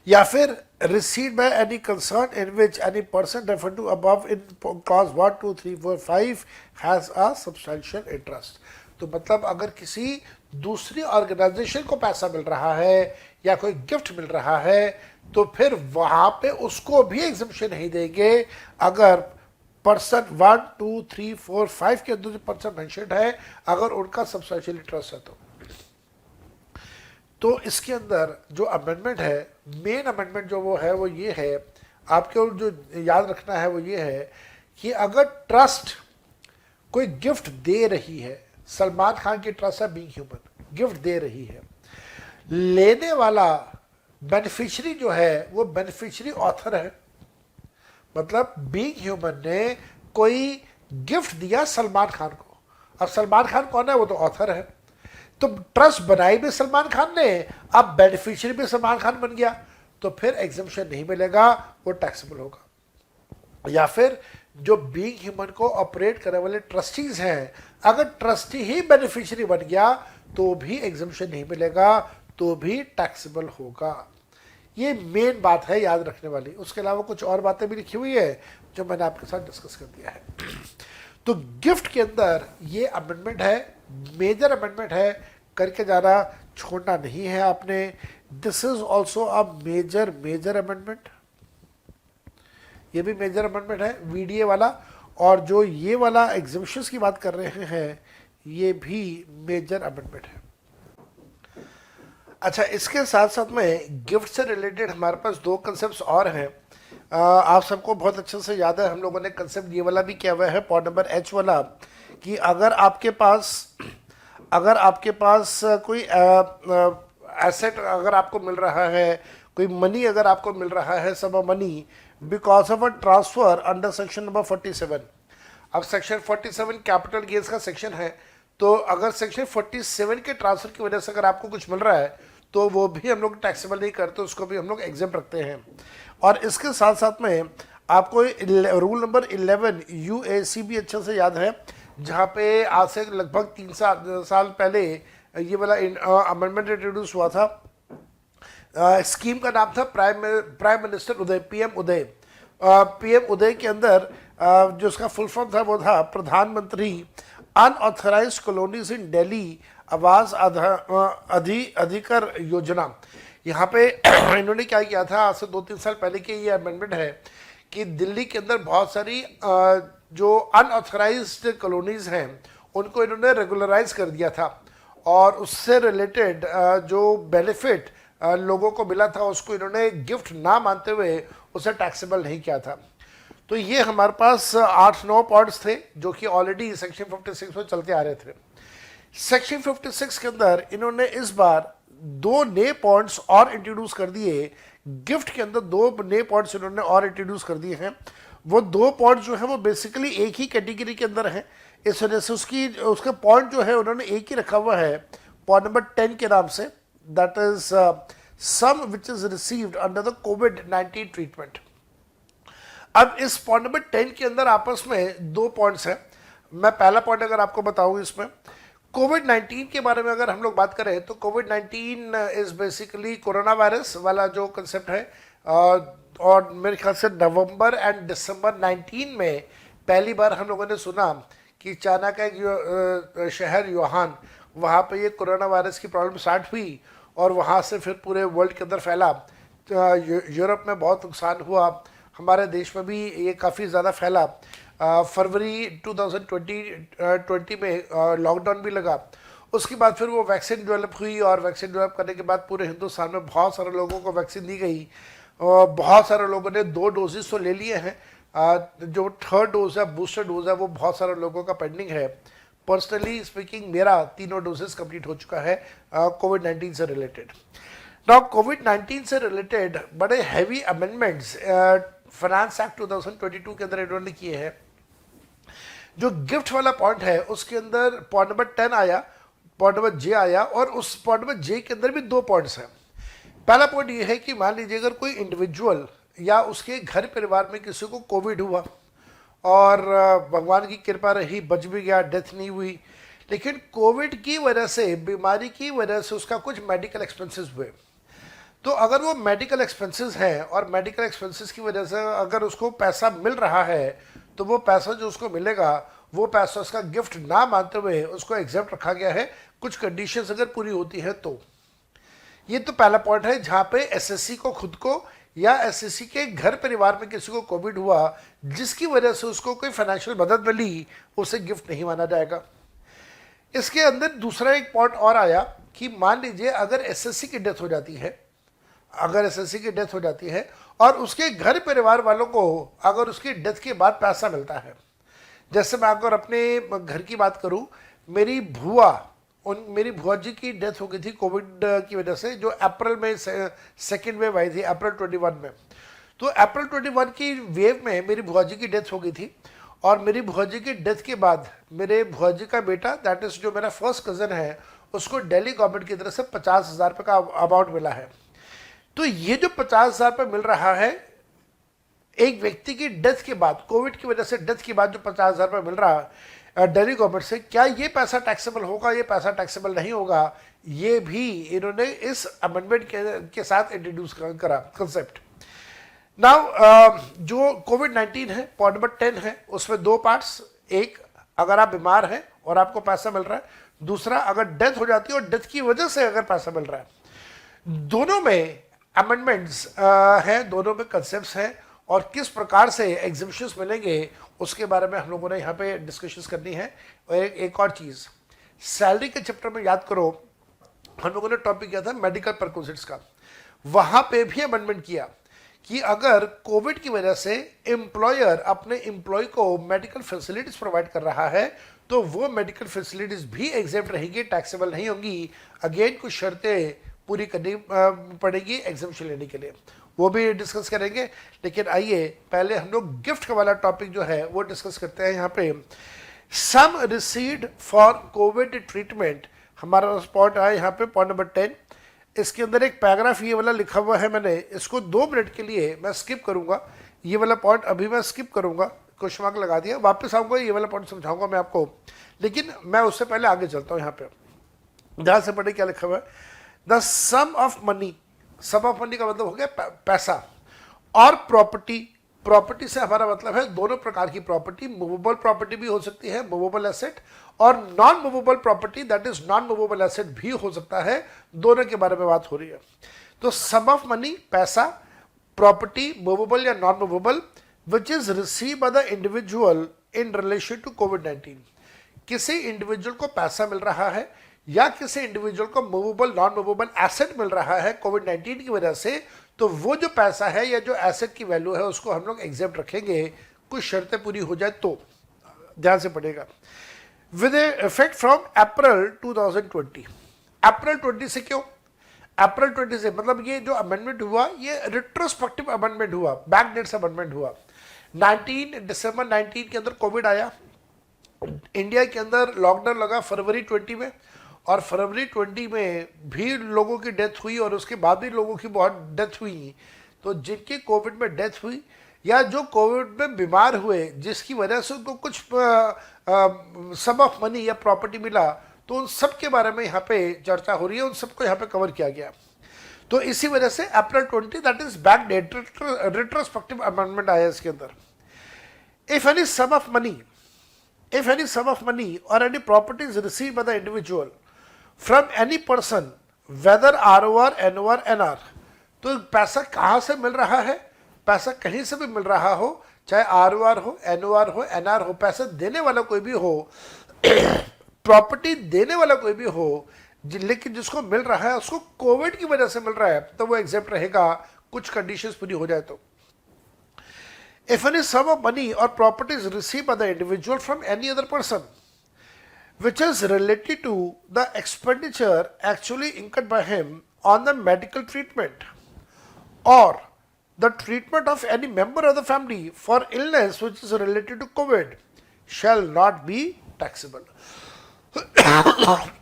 या फिर received by any concern in which any person referred to above in clause 1, 2, 3, 4, 5 has a substantial interest। तो मतलब अगर किसी दूसरी organisation को पैसा मिल रहा है या कोई गिफ्ट मिल रहा है तो फिर वहां पे उसको भी एग्जम्पशन नहीं देंगे अगर पर्सन 1, 2, 3, 4, 5 के अंदर जो पर्सन मेंशन्ड है अगर उनका सब्सटेंशियल इंटरेस्ट है तो इसके अंदर जो अमेंडमेंट है, मेन अमेंडमेंट जो वो है वो ये है, आपके जो याद रखना है वो ये है कि अगर ट्रस्ट कोई गिफ्ट दे रही है, सलमान खान की ट्रस्ट है बीइंग ह्यूमन, गिफ्ट दे रही है, लेने वाला बेनिफिशियरी जो है वो बेनिफिशियरी ऑथर है, मतलब बीइंग ह्यूमन ने कोई गिफ्ट दिया सलमान खान को, अब सलमान खान कौन है, वो तो ऑथर है, तो ट्रस्ट बनाई भी सलमान खान ने, अब बेनिफिशियरी भी सलमान खान बन गया, तो फिर एग्जम्पशन नहीं मिलेगा, वो टैक्सेबल होगा। या फिर जो बीइंग ह्यूमन को ऑपरेट करने वाले ट्रस्टीज हैं, अगर ट्रस्टी ही बेनिफिशियरी बन गया तो भी एग्जम्पशन नहीं मिलेगा, तो भी टैक्सेबल होगा। ये मेन बात है याद रखने वाली। उसके अलावा कुछ और बातें भी लिखी हुई है जो मैंने आपके साथ डिस्कस कर दिया है। तो गिफ्ट के अंदर ये अमेंडमेंट है, मेजर अमेंडमेंट है, करके जाना छोड़ना नहीं है आपने। This is also a major amendment, ये भी मेजर अमेंडमेंट है VDA वाला, और जो ये वाला एग्जिबिशंस की बात कर रहे हैं ये भी मेजर अमेंडमेंट है। अच्छा, इसके साथ साथ में गिफ्ट से रिलेटेड हमारे पास दो कंसेप्ट और हैं। आप सबको बहुत अच्छे से याद है, हम लोगों ने कंसेप्ट ये वाला भी किया हुआ है, पॉइंट नंबर H वाला, कि अगर आपके पास कोई एसेट अगर आपको मिल रहा है, कोई मनी अगर आपको मिल रहा है, some money because of a transfer under section number 47। अब सेक्शन 47 कैपिटल गेन्स का सेक्शन है, तो अगर सेक्शन 47 के ट्रांसफर की वजह से अगर आपको कुछ मिल रहा है तो वो भी हम लोग टैक्सेबल नहीं करते, उसको भी हम लोग एग्जेम्प्ट रखते हैं। और इसके साथ साथ में आपको रूल नंबर 11 UAC भी अच्छे से याद है, जहाँ पे आज से लगभग 3 साल पहले ये वाला अमेंडमेंट इंट्रोड्यूस हुआ था। स्कीम का नाम था प्राइम मिनिस्टर उदय, PM उदय। PM उदय के अंदर जो उसका फुल फॉर्म था वो था प्रधानमंत्री अनऑथराइज कॉलोनीज इन दिल्ली आवास अधिकार योजना। यहाँ पे इन्होंने क्या किया था, आज से 2-3 साल पहले की ये अमेंडमेंट है कि दिल्ली के अंदर बहुत सारी जो अनऑथराइज्ड कॉलोनीज हैं उनको इन्होंने रेगुलराइज कर दिया था, और उससे रिलेटेड जो बेनिफिट लोगों को मिला था उसको इन्होंने गिफ्ट ना मानते हुए उसे टैक्सेबल नहीं किया था। तो ये हमारे पास 8-9 पॉइंट्स थे जो कि ऑलरेडी सेक्शन 56 में चलते आ रहे थे। सेक्शन 56 के अंदर इन्होंने इस बार 2 नए पॉइंट्स और इंट्रोड्यूस कर दिए। गिफ्ट के अंदर 2 नए पॉइंट्स इन्होंने और इंट्रोड्यूस कर दिए हैं। वो 2 पॉइंट जो है वो बेसिकली एक ही कैटेगरी के अंदर है, इस वजह से उसके पॉइंट जो है उन्होंने एक ही रखा हुआ है, पॉइंट नंबर 10 के नाम से, that is sum which is received under the COVID-19 treatment. अब इस पॉइंट नंबर 10 के अंदर आपस में दो पॉइंट्स हैं। मैं पहला पॉइंट अगर आपको बताऊं इसमें, कोविड 19 के बारे में अगर हम लोग बात करें तो Covid 19 is basically corona virus वाला जो कंसेप्ट है, और मेरे ख्याल से नवंबर एंड दिसंबर 19 में पहली बार हम लोगों ने सुना कि चाइना का एक शहर यूहान, वहाँ पे ये कोरोना वायरस की प्रॉब्लम स्टार्ट हुई और वहाँ से फिर पूरे वर्ल्ड के अंदर फैला। यूरोप में बहुत नुकसान हुआ, हमारे देश में भी ये काफ़ी ज़्यादा फैला। फरवरी 2020 में लॉकडाउन भी लगा। उसके बाद फिर वो वैक्सीन डेवलप हुई और वैक्सीन डेवलप करने के बाद पूरे हिंदुस्तान में बहुत सारे लोगों को वैक्सीन दी गई। बहुत सारे लोगों ने 2 डोजेस तो ले लिए हैं। जो थर्ड डोज है, बूस्टर डोज है, वो बहुत सारे लोगों का पेंडिंग है। पर्सनली स्पीकिंग मेरा 3 डोजेस कंप्लीट हो चुका है कोविड 19 से रिलेटेड। नाउ कोविड 19 से रिलेटेड बड़े हैवी अमेंडमेंट्स फाइनेंस एक्ट 2022 के अंदर इन्होंने किए हैं। जो गिफ्ट वाला पॉइंट है उसके अंदर पॉइंट नंबर 10 आया, पॉइंट नंबर जे आया, और उस पॉइंट नंबर जे के अंदर भी 2 पॉइंट्स हैं। पहला पॉइंट ये है कि मान लीजिए अगर कोई इंडिविजुअल या उसके घर परिवार में किसी को कोविड हुआ और भगवान की कृपा रही, बच भी गया, डेथ नहीं हुई, लेकिन कोविड की वजह से, बीमारी की वजह से उसका कुछ मेडिकल एक्सपेंसेस हुए, तो अगर वो मेडिकल एक्सपेंसेस हैं और मेडिकल एक्सपेंसेस की वजह से अगर उसको पैसा मिल रहा है, तो वो पैसा जो उसको मिलेगा वो पैसा उसका गिफ्ट ना मानते हुए उसको एग्जेप्ट रखा गया है, कुछ कंडीशंस अगर पूरी होती है तो। ये तो पहला पॉइंट है जहाँ पे एसएससी को खुद को या एसएससी के घर परिवार में किसी को कोविड हुआ जिसकी वजह से उसको कोई फाइनेंशियल मदद मिली, उसे गिफ्ट नहीं माना जाएगा। इसके अंदर दूसरा एक पॉइंट और आया कि मान लीजिए अगर एसएससी की डेथ हो जाती है, अगर एसएससी की डेथ हो जाती है और उसके घर परिवार वालों को अगर उसकी डेथ के बाद पैसा मिलता है, जैसे मैं अगर अपने घर की बात करूं, मेरी मेरी भुआ जी की डेथ हो गई थी कोविड की वजह से, जो अप्रैल में सेकेंड वेव आई थी अप्रैल 21 में। तो अप्रैल 21 की वेव में मेरी भुआ जी की डेथ हो गई थी और मेरी भुआ जी की डेथ के बाद मेरे भुआ जी का बेटा, दैट इज जो मेरा फर्स्ट कज़न है, उसको दिल्ली गवर्नमेंट की तरफ से 50,000 रुपये का अमाउंट मिला है। तो ये जो 50,000 रुपये मिल रहा है एक व्यक्ति की डेथ के बाद, कोविड की वजह से डेथ के बाद जो 50,000 रुपये मिल रहा है दिल्ली गवर्नमेंट से, क्या ये पैसा टैक्सेबल होगा, ये पैसा टैक्सेबल नहीं होगा, ये भी इन्होंने इस अमेंडमेंट के साथ इंट्रोड्यूस करा कंसेप्ट। नाउ जो कोविड 19 है, पॉइंट नंबर 10 है, उसमें 2 पार्ट्स, एक अगर आप बीमार हैं और आपको पैसा मिल रहा है, दूसरा अगर डेथ हो जाती है और डेथ की वजह से अगर पैसा मिल रहा है। दोनों में अमेंडमेंट्स हैं, दोनों में कंसेप्ट्स हैं, और किस प्रकार से एग्जिबिशंस मिलेंगे उसके बारे में हम लोगों ने यहाँ पे डिस्कशंस करनी है। और एक और चीज़, सैलरी के चैप्टर में याद करो हम लोगों ने टॉपिक किया था मेडिकल परक्विजिट्स का, वहाँ पे भी अमेंडमेंट किया कि अगर कोविड की वजह से एम्प्लॉयर अपने एम्प्लॉय को मेडिकल फैसिलिटीज़ प्रोवाइड कर रहा है तो वो मेडिकल फैसिलिटीज़ भी एग्जेप्ट रहेंगी, टैक्सेबल नहीं होंगी। अगेन कुछ शर्तें पूरी करनी पड़ेगी एग्जामिशन लेने के लिए, वो भी डिस्कस करेंगे। लेकिन आइए पहले हम लोग गिफ्ट वाला टॉपिक जो है वो डिस्कस करते हैं। यहाँ पे सम रिसीव्ड फॉर कोविड ट्रीटमेंट, हमारा पॉइंट आया यहाँ पे पॉइंट नंबर 10। इसके अंदर एक पैराग्राफ ये वाला लिखा हुआ है, मैंने इसको 2 मिनट के लिए मैं स्किप करूँगा, ये वाला पॉइंट अभी मैं स्किप करूँगा, क्वेश्चन मार्क लगा दिया, वापस आऊँगा, ये वाला पॉइंट समझाऊँगा मैं आपको। लेकिन मैं उससे पहले आगे चलता हूँ। यहाँ पे ध्यान से पढ़े क्या लिखा हुआ है, the sum of money, sum of money का मतलब हो गया पैसा, और प्रॉपर्टी, प्रॉपर्टी से हमारा मतलब है दोनों प्रकार की प्रॉपर्टी, मूवेबल प्रॉपर्टी भी हो सकती है, मूवेबल एसेट, और non movable property that is non movable asset भी हो सकता है, दोनों के बारे में बात हो रही है। तो सम ऑफ मनी पैसा, प्रॉपर्टी मूवेबल या non movable, which is receive by the individual in relation to COVID 19, किसी इंडिविजुअल को पैसा मिल रहा है या किसी इंडिविजुअल को मूवेबल नॉन मूवेबल एसेट मिल रहा है कोविड 19 की वजह से, तो वो जो पैसा है या जो एसेट की वैल्यू है उसको हम लोग एग्जेप्ट रखेंगे, कुछ शर्तें पूरी हो जाए तो। ध्यान से पढ़ेगा, विद इफेक्ट फ्रॉम अप्रैल 2020। अप्रैल 20 से क्यों? अप्रैल 20 से मतलब ये जो अमेंडमेंट हुआ ये रिट्रोस्पेक्टिव अमेंडमेंट हुआ, बैक डेट से अमेंडमेंट हुआ। 19 दिसंबर 19 के अंदर कोविड आया, इंडिया के अंदर लॉकडाउन लगा फरवरी 20 में, और फरवरी 20 में भी लोगों की डेथ हुई और उसके बाद भी लोगों की बहुत डेथ हुई। तो जिनकी कोविड में डेथ हुई, या जो कोविड में बीमार हुए जिसकी वजह से उनको कुछ सम ऑफ मनी या प्रॉपर्टी मिला, तो उन सब के बारे में यहाँ पे चर्चा हो रही है, उन सबको यहाँ पे कवर किया गया। तो इसी वजह से April 20 that is back date retrospective amendment आया इसके अंदर। If any sum of money और any property is receive by the individual from any person whether ROR NOR NR, तो पैसा कहाँ से मिल रहा है? पैसा कहीं से भी मिल रहा हो, चाहे आरओआर हो, एनओआर हो, एनआर हो, पैसा देने वाला कोई भी हो प्रॉपर्टी देने वाला कोई भी हो, लेकिन जिसको मिल रहा है उसको कोविड की वजह से मिल रहा है, तो वो एग्जेप्ट रहेगा, कुछ कंडीशंस पूरी हो जाए तो। If any sum of money और property is receive by the individual from any other person which is related to the expenditure actually incurred by him on the medical treatment or the treatment of any member of the family for illness which is related to COVID shall not be taxable.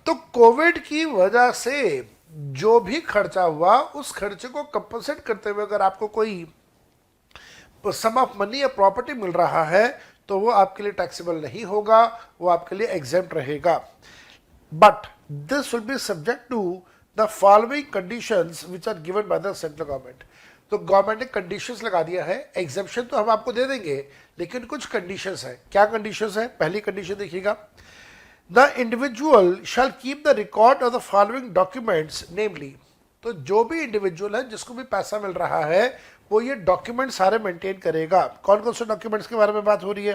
तो Covid की वजह से जो भी खर्चा हुआ उस खर्चे को कंपनसेट करते हुए अगर आपको कोई सम ऑफ मनी या प्रॉपर्टी मिल रहा है तो वो आपके लिए टैक्सेबल नहीं होगा, वो आपके लिए एग्जेम्प्ट रहेगा। But this will be subject to the following conditions which are given by the central government. तो गवर्नमेंट ने कंडीशंस लगा दिया है, एग्जेम्पशन तो हम आपको दे देंगे लेकिन कुछ कंडीशंस है। क्या कंडीशंस है? पहली कंडीशन देखिएगा, the individual shall keep the record of the following documents namely. तो जो भी इंडिविजुअल है जिसको भी पैसा मिल रहा है वो ये डॉक्यूमेंट सारे मेंटेन करेगा। कौन कौन से डॉक्यूमेंट्स के बारे में बात हो रही है?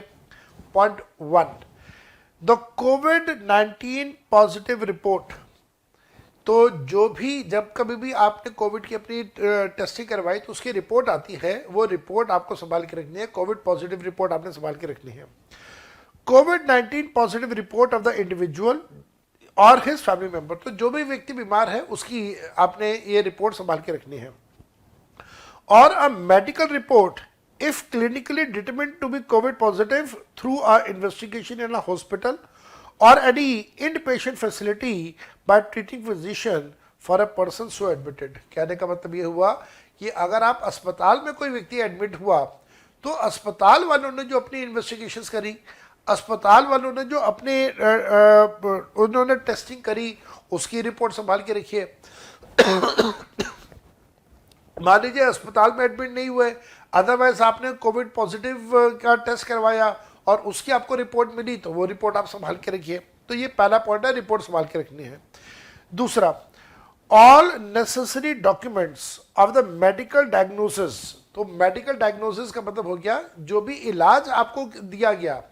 Point 1, the covid positive report. तो जो भी जब कभी भी आपने कोविड की अपनी टेस्टिंग करवाई तो उसकी रिपोर्ट आती है, वो रिपोर्ट आपको संभाल के रखनी है, कोविड पॉजिटिव रिपोर्ट आपने संभाल के रखनी है। कोविड-19 positive report of the individual और हिज फैमिली मेंबर, तो जो भी व्यक्ति बीमार है उसकी आपने ये रिपोर्ट संभाल के रखनी है। और a medical report if clinically determined to be COVID positive through a investigation in a hospital or any inpatient facility by treating physician for a person so admitted। कहने का मतलब ये हुआ कि अगर आप अस्पताल में कोई व्यक्ति एडमिट हुआ तो अस्पताल वालों ने जो अपनी इन्वेस्टिगेशंस करी, अस्पताल वालों ने जो अपने उन्होंने टेस्टिंग करी उसकी रिपोर्ट संभाल के रखिए। मान लीजिए अस्पताल में एडमिट नहीं हुए, अदरवाइज आपने कोविड पॉजिटिव का टेस्ट करवाया और उसकी आपको रिपोर्ट मिली तो वो रिपोर्ट आप संभाल के रखिए। तो ये पहला पॉइंट है, रिपोर्ट संभाल के रखनी है। दूसरा, all necessary documents of the medical diagnosis. तो मेडिकल डायग्नोसिस का मतलब हो गया जो भी इलाज आपको दिया गया,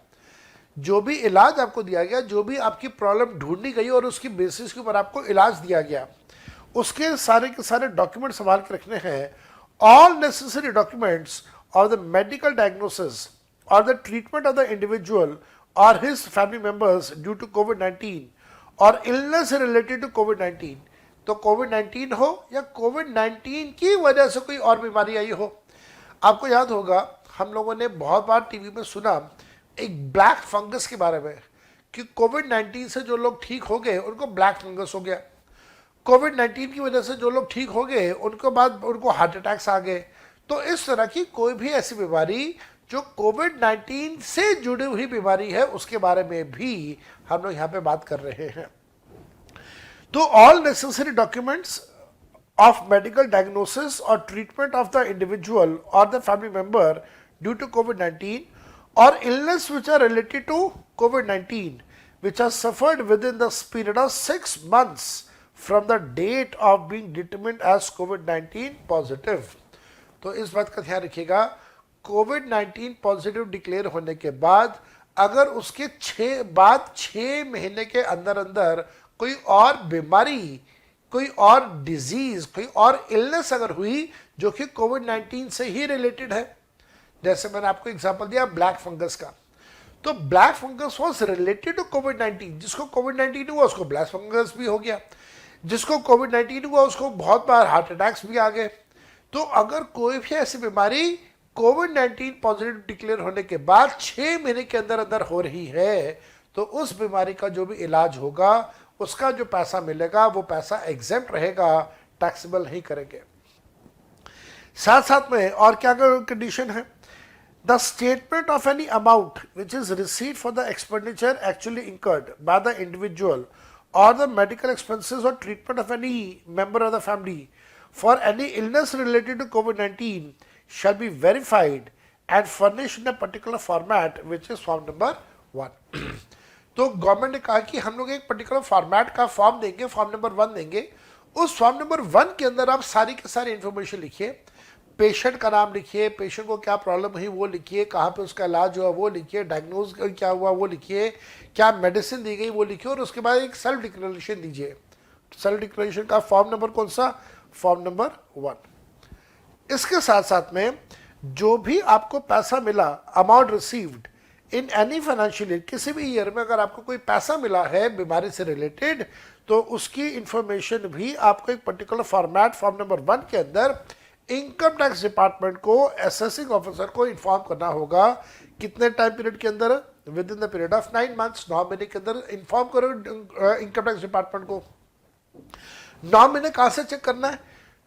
जो भी आपकी प्रॉब्लम ढूंढी गई और उसकी बेसिस के ऊपर आपको इलाज दिया गया, उसके सारे के सारे डॉक्यूमेंट संभाल के रखने हैं। All necessary documents of the medical diagnosis or the treatment of the individual or his family members due to COVID-19 or illness related to COVID-19। तो COVID-19 हो या COVID-19 की वजह से कोई और बीमारी आई हो। आपको याद होगा हम लोगों ने बहुत बार टीवी में सुना एक ब्लैक फंगस के बारे में कि COVID-19 से जो लोग ठीक हो गए उनको ब्लैक फंगस हो गया, कोविड-19 की वजह से जो लोग ठीक हो गए उनको बाद उनको हार्ट अटैक्स आ गए। तो इस तरह की कोई भी ऐसी बीमारी जो कोविड-19 से जुड़ी हुई बीमारी है उसके बारे में भी हम लोग यहाँ पे बात कर रहे हैं। तो all necessary documents of medical diagnosis और ट्रीटमेंट ऑफ द इंडिविजुअल और the family member due to कोविड-19 और illness which are related to कोविड-19 which are suffered with in the period of 6 months from the date of being determined as COVID-19 positive। तो इस बात का ध्यान रखिएगा, COVID-19 पॉजिटिव डिक्लेयर होने के बाद अगर उसके 6 महीने के अंदर अंदर कोई और बीमारी, कोई और डिजीज, कोई और इलनेस अगर हुई जो कि COVID-19 से ही रिलेटेड है, जैसे मैंने आपको एग्जांपल दिया ब्लैक फंगस का, तो black fungus was related to COVID-19। जिसको COVID-19 हुआ उसको ब्लैक फंगस भी हो गया, जिसको कोविड-19 हुआ उसको बहुत बार हार्ट अटैक्स भी आ गए। तो अगर कोई भी ऐसी बीमारी कोविड-19 पॉजिटिव डिक्लेयर होने के बाद 6 महीने के अंदर अंदर हो रही है तो उस बीमारी का जो भी इलाज होगा उसका जो पैसा मिलेगा वो पैसा एग्जेम्प्ट रहेगा, टैक्सेबल नहीं करेंगे। साथ साथ में और क्या कंडीशन है, The statement of any amount which is received for the expenditure actually incurred by the individual or the medical expenses or treatment of any member of the family for any illness related to COVID-19 shall be verified and furnished in a particular format which is form number 1. तो government ने कहा कि हम लोग एक particular format का form देंगे, form number 1 देंगे. उस फॉर्म नंबर 1 के अंदर आप सारी के सारी इंफॉर्मेशन लिखिए. पेशेंट का नाम लिखिए, पेशेंट को क्या प्रॉब्लम हुई वो लिखिए, कहाँ पे उसका इलाज हुआ वो लिखिए, डायग्नोज क्या हुआ वो लिखिए, क्या मेडिसिन दी गई वो लिखिए, और उसके बाद एक सेल्फ डिक्लेरेशन दीजिए. सेल्फ डिक्लेरेशन का फॉर्म नंबर कौन सा? Form number 1. इसके साथ साथ में जो भी आपको पैसा मिला, amount received in any financial year, किसी भी ईयर में अगर आपको कोई पैसा मिला है बीमारी से रिलेटेड, तो उसकी इंफॉर्मेशन भी आपको एक पर्टिकुलर फॉर्मेट फॉर्म नंबर 1 के अंदर इनकम टैक्स डिपार्टमेंट को, असेसिंग ऑफिसर को इन्फॉर्म करना होगा. कितने टाइम पीरियड के अंदर? With in the period of 9 months, 9 महीने के अंदर इन्फॉर्म करो इनकम टैक्स डिपार्टमेंट को. 9 महीने कहाँ से चेक करना है?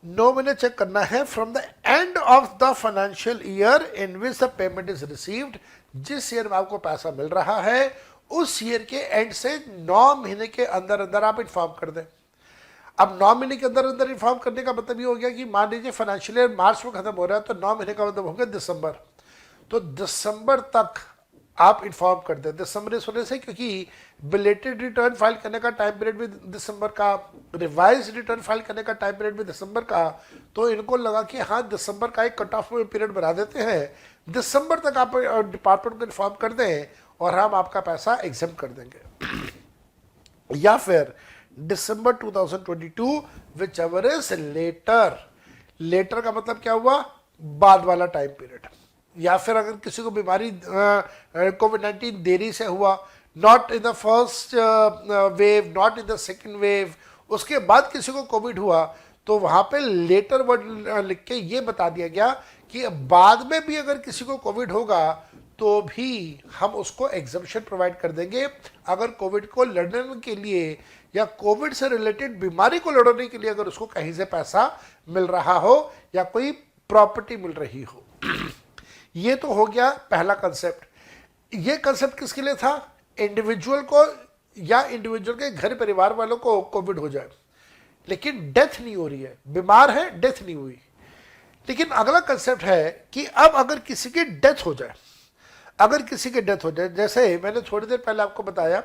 9 महीने चेक करना है from the end of the financial year in which the payment is received. जिस ईयर में आपको पैसा मिल रहा है उस ईयर के एंड से 9 महीने के अंदर अंदर आप इन्फॉर्म कर दें. अब 9 महीने के अंदर अंदर इन्फॉर्म करने का मतलब ये हो गया कि मान लीजिए फाइनेंशियल ईयर मार्च में खत्म हो रहा है, तो 9 महीने का मतलब हो गया दिसंबर. तो दिसंबर तक आप इन्फॉर्म कर दें. दिसंबर इस वजह से क्योंकि बिलेटेड रिटर्न फाइल करने का टाइम पीरियड भी दिसंबर का, रिवाइज रिटर्न फाइल करने का टाइम पीरियड भी दिसंबर का, तो इनको लगा कि हाँ दिसंबर का एक कट ऑफ पीरियड बना देते हैं, दिसंबर तक आप डिपार्टमेंट को इन्फॉर्म कर दें और हम आपका पैसा एग्जाम कर देंगे. या फिर December 2022 whichever is later. Later का मतलब क्या हुआ? बाद वाला टाइम पीरियड. या फिर अगर किसी को बीमारी कोविड-19 देरी से हुआ, not in the first wave, not in the second wave, उसके बाद किसी को कोविड हुआ, तो वहां पे लेटर वर्ड लिख के ये बता दिया गया कि बाद में भी अगर किसी को कोविड होगा तो भी हम उसको एग्जम्पशन प्रोवाइड कर देंगे. अगर कोविड को लड़ने के लिए या कोविड से रिलेटेड बीमारी को लड़ने के लिए अगर उसको कहीं से पैसा मिल रहा हो या कोई प्रॉपर्टी मिल रही हो. ये तो हो गया पहला कंसेप्ट. ये कंसेप्ट किसके लिए था? इंडिविजुअल को या इंडिविजुअल के घर परिवार वालों को कोविड हो जाए लेकिन डेथ नहीं हो रही है, बीमार है, डेथ नहीं हुई. लेकिन अगला कंसेप्ट है कि अब अगर किसी की डेथ हो जाए, अगर किसी की डेथ हो जाए, जैसे मैंने थोड़ी देर पहले आपको बताया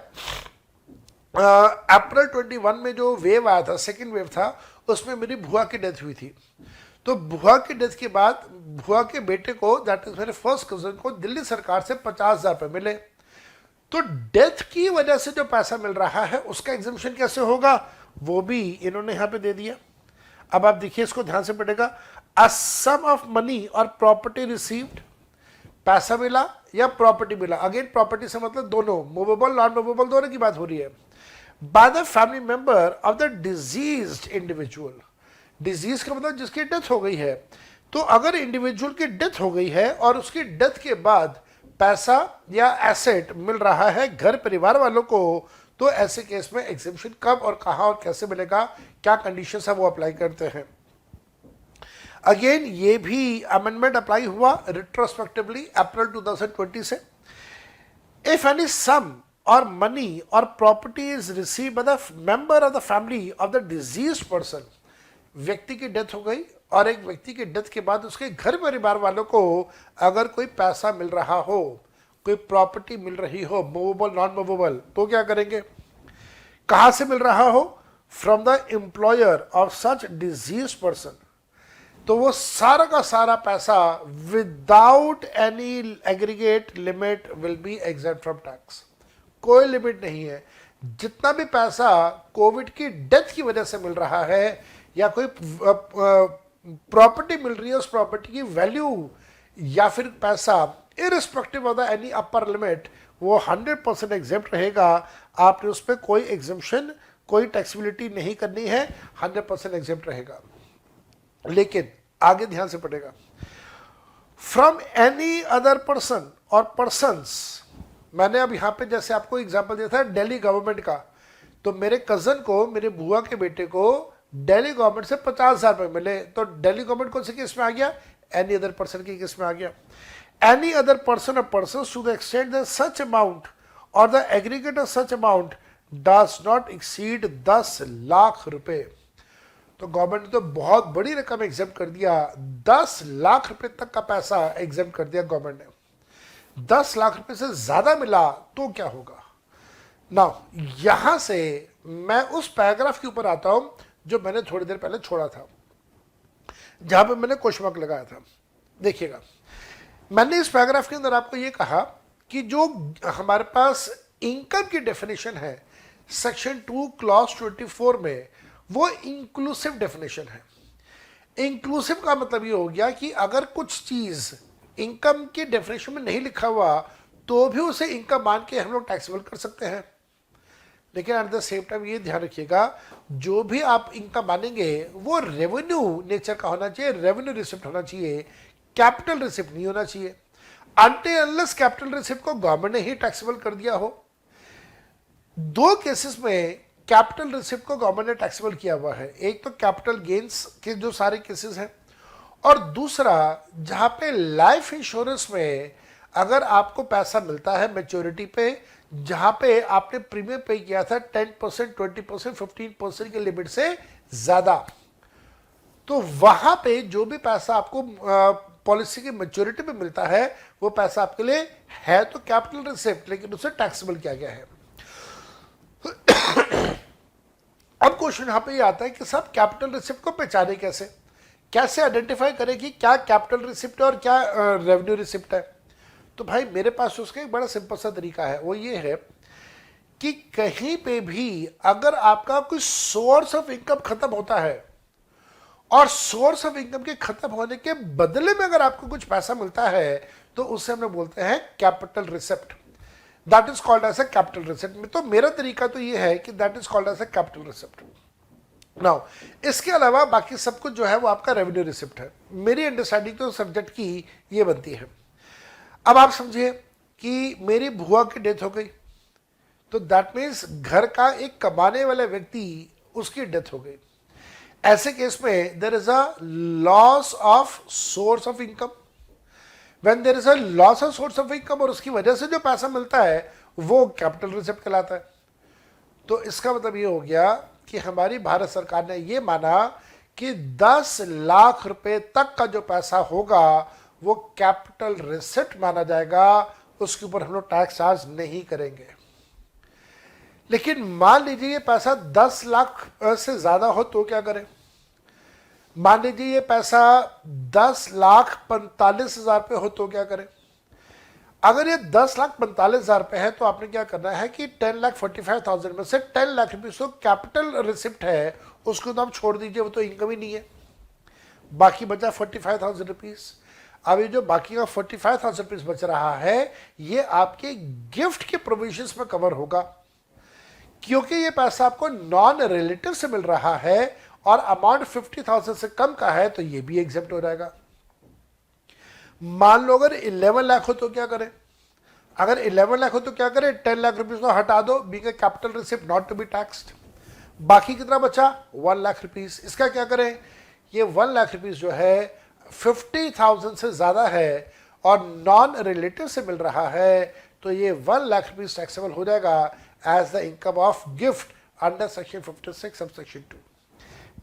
अप्रैल 21 में जो वेव आया था, सेकेंड वेव था, उसमें मेरी बुआ की डेथ हुई थी. तो बुआ की डेथ के बाद बुआ के बेटे को, दैट इज मेरे फर्स्ट कजन को, दिल्ली सरकार से 50,000 रुपये मिले. तो डेथ की वजह से जो पैसा मिल रहा है उसका एग्जम्पशन कैसे होगा? वो भी इन्होंने यहाँ पे दे दिया. अब आप देखिए, इसको ध्यान से पढ़ेगा. अ सम ऑफ मनी और प्रॉपर्टी रिसीव्ड, पैसा मिला या प्रॉपर्टी मिला. अगेन प्रॉपर्टी से मतलब दोनों, मूवेबल नॉन मूवेबल दोनों की बात हो रही है. By the family member of the diseased individual. Disease का मतलब जिसकी डेथ हो गई है. तो अगर इंडिविजुअल की डेथ हो गई है और उसकी डेथ के बाद पैसा या एसेट मिल रहा है घर परिवार वालों को, तो ऐसे केस में एग्जेम्पशन कब और कहां और कैसे मिलेगा, क्या कंडीशंस है वो अप्लाई करते हैं. अगेन ये भी अमेंडमेंट अप्लाई हुआ रिट्रोस्पेक्टिवली अप्रैल 2020 से. If any sum or money or property is received by the member of the family of the deceased person. व्यक्ति की डेथ हो गई और एक व्यक्ति की डेथ के बाद उसके घर परिवार वालों को अगर कोई पैसा मिल रहा हो, कोई प्रॉपर्टी मिल रही हो, मूवेबल नॉन मूवेबल, तो क्या करेंगे? कहां से मिल रहा हो? From the employer of such disease person. तो वो सारा का सारा पैसा without any aggregate limit will be exempt from tax. कोई लिमिट नहीं है. जितना भी पैसा कोविड की डेथ की वजह से मिल रहा है या कोई प्रॉपर्टी मिल रही है, उस प्रॉपर्टी की वैल्यू या फिर पैसा, irrespective of the any upper limit, वो 100% एग्जेम्प्ट रहेगा. आपने उस पर कोई एग्जेम्पशन, कोई टैक्सेबिलिटी नहीं करनी है, 100% एग्जेम्प्ट रहेगा. लेकिन आगे ध्यान से पढ़ेगा. फ्रॉम एनी अदर पर्सन और पर्सन्स. मैंने अब यहाँ पे जैसे आपको एग्जांपल दिया था दिल्ली गवर्नमेंट का, तो मेरे कजन को, मेरे बुआ के बेटे को दिल्ली गवर्नमेंट से 50,000 रुपये मिले. तो दिल्ली गवर्नमेंट कौन से केस में आ गया? एनी अदर पर्सन के केस में आ गया. any other person or persons to the extent that such amount or the aggregate of such amount does not exceed 10 lakh रुपए। तो गवर्नमेंट ने तो बहुत बड़ी रकम एग्जाम कर दिया, 10 लाख रुपए तक का पैसा एग्जाम कर दिया गवर्नमेंट ने। 10 लाख रुपए से ज्यादा मिला तो क्या होगा? नाउ यहां से मैं उस पैराग्राफ के ऊपर आता हूं जो मैंने थोड़ी देर पहले छोड़ा था, जहां पे मैंने क्वेश्चन मार्क लगाया था। देखिएगा, मैंने इस पैराग्राफ के अंदर आपको यह कहा कि जो हमारे पास इनकम की डेफिनेशन है सेक्शन 2 क्लॉज 24 में, वो इंक्लूसिव डेफिनेशन है। इंक्लूसिव का मतलब ये हो गया कि अगर कुछ चीज इनकम की डेफिनेशन में नहीं लिखा हुआ तो भी उसे इनकम मान के हम लोग टैक्सेबल कर सकते हैं। लेकिन एट द सेम टाइम ये ध्यान रखिएगा, जो भी आप इनकम मानेंगे वो रेवेन्यू नेचर का होना चाहिए, रेवेन्यू रिसिप्ट होना चाहिए, कैपिटल रिसिप्ट नहीं होना चाहिए। अनटिल अनलेस कैपिटल रिसिप्ट को गवर्नमेंट ने ही टैक्सेबल कर दिया हो। दो केसेस में कैपिटल रिसिप्ट को गवर्नमेंट ने टैक्सेबल किया हुआ है, एक तो कैपिटल गेन्स के जो सारे केसेस हैं, और दूसरा जहां पे लाइफ इंश्योरेंस में अगर आपको पैसा मिलता है मैच्योरिटी पे, जहां पे आपने प्रीमियम पे किया था 10%, 20%, 15% के लिमिट से ज्यादा, तो वहां पे जो भी पैसा आपको पॉलिसी की मैच्योरिटी पे मिलता है वो पैसा आपके लिए है तो कैपिटल रिसिप्ट, लेकिन उसे टैक्सेबल किया गया है। अब क्वेश्चन यहां पे ये आता है कि सब कैपिटल रिसिप्ट को पहचाने कैसे, कैसे आइडेंटिफाई करें कि क्या कैपिटल रिसिप्ट है और क्या रेवेन्यू रिसिप्ट है? तो भाई मेरे पास उसका एक बड़ा सिंपल सा तरीका है, वो ये है कि कहीं पे भी अगर आपका कोई सोर्स ऑफ इनकम खत्म होता है और सोर्स ऑफ इनकम के खत्म होने के बदले में अगर आपको कुछ पैसा मिलता है तो उससे हम लोग बोलते हैं capital receipt. That is called as a capital receipt. तो मेरा तरीका तो ये है कि that is called as a capital receipt. Now इसके अलावा बाकी सब कुछ जो है वो आपका रेवेन्यू रिसिप्ट है। मेरी अंडरस्टैंडिंग तो सब्जेक्ट की ये बनती है। अब आप समझिए कि मेरी बुआ की डेथ हो गई, तो दैट मीन्स घर का एक कमाने वाला व्यक्ति उसकी डेथ हो गई। ऐसे केस में there is a loss of source of income. When there is a loss of source of income और उसकी वजह से जो पैसा मिलता है वो कैपिटल रिसिप्ट कहलाता है। तो इसका मतलब ये हो गया कि हमारी भारत सरकार ने ये माना कि 10 लाख रुपए तक का जो पैसा होगा वो कैपिटल रिसिप्ट माना जाएगा, उसके ऊपर हम लोग टैक्स चार्ज नहीं करेंगे। लेकिन मान लीजिए ये पैसा 10 लाख से ज्यादा हो तो क्या करें? मान लीजिए ये पैसा 10,45,000 पे हो तो क्या करें? अगर ये 10,45,000 रुपए है तो आपने क्या करना है कि 10,45,000 में से 10 लाख रुपीज तो कैपिटल रिसिप्ट है, उसको तो आप छोड़ दीजिए, वो तो इनकम ही नहीं है। बाकी बचा 45,000 रुपीज। अब ये जो बाकी का 45,000 रुपीज बच रहा है ये आपके गिफ्ट के प्रोविजंस में कवर होगा, क्योंकि ये पैसा आपको नॉन रिलेटिव से मिल रहा है और अमाउंट 50,000 से कम का है तो ये भी एग्जेप्ट हो जाएगा। मान लो अगर 11 लाख हो तो क्या करें? अगर 11 लाख हो तो क्या करें? 10 लाख रुपीज को हटा दो, being a capital receipt not to be taxed. बाकी कितना बचा? 1 लाख रुपीज। इसका क्या करें? ये 1 लाख रुपीज जो है 50,000 से ज्यादा है और नॉन रिलेटिव से मिल रहा है तो ये 1 लाख रुपीज टैक्सेबल हो जाएगा as the income of gift under section 56 subsection 2।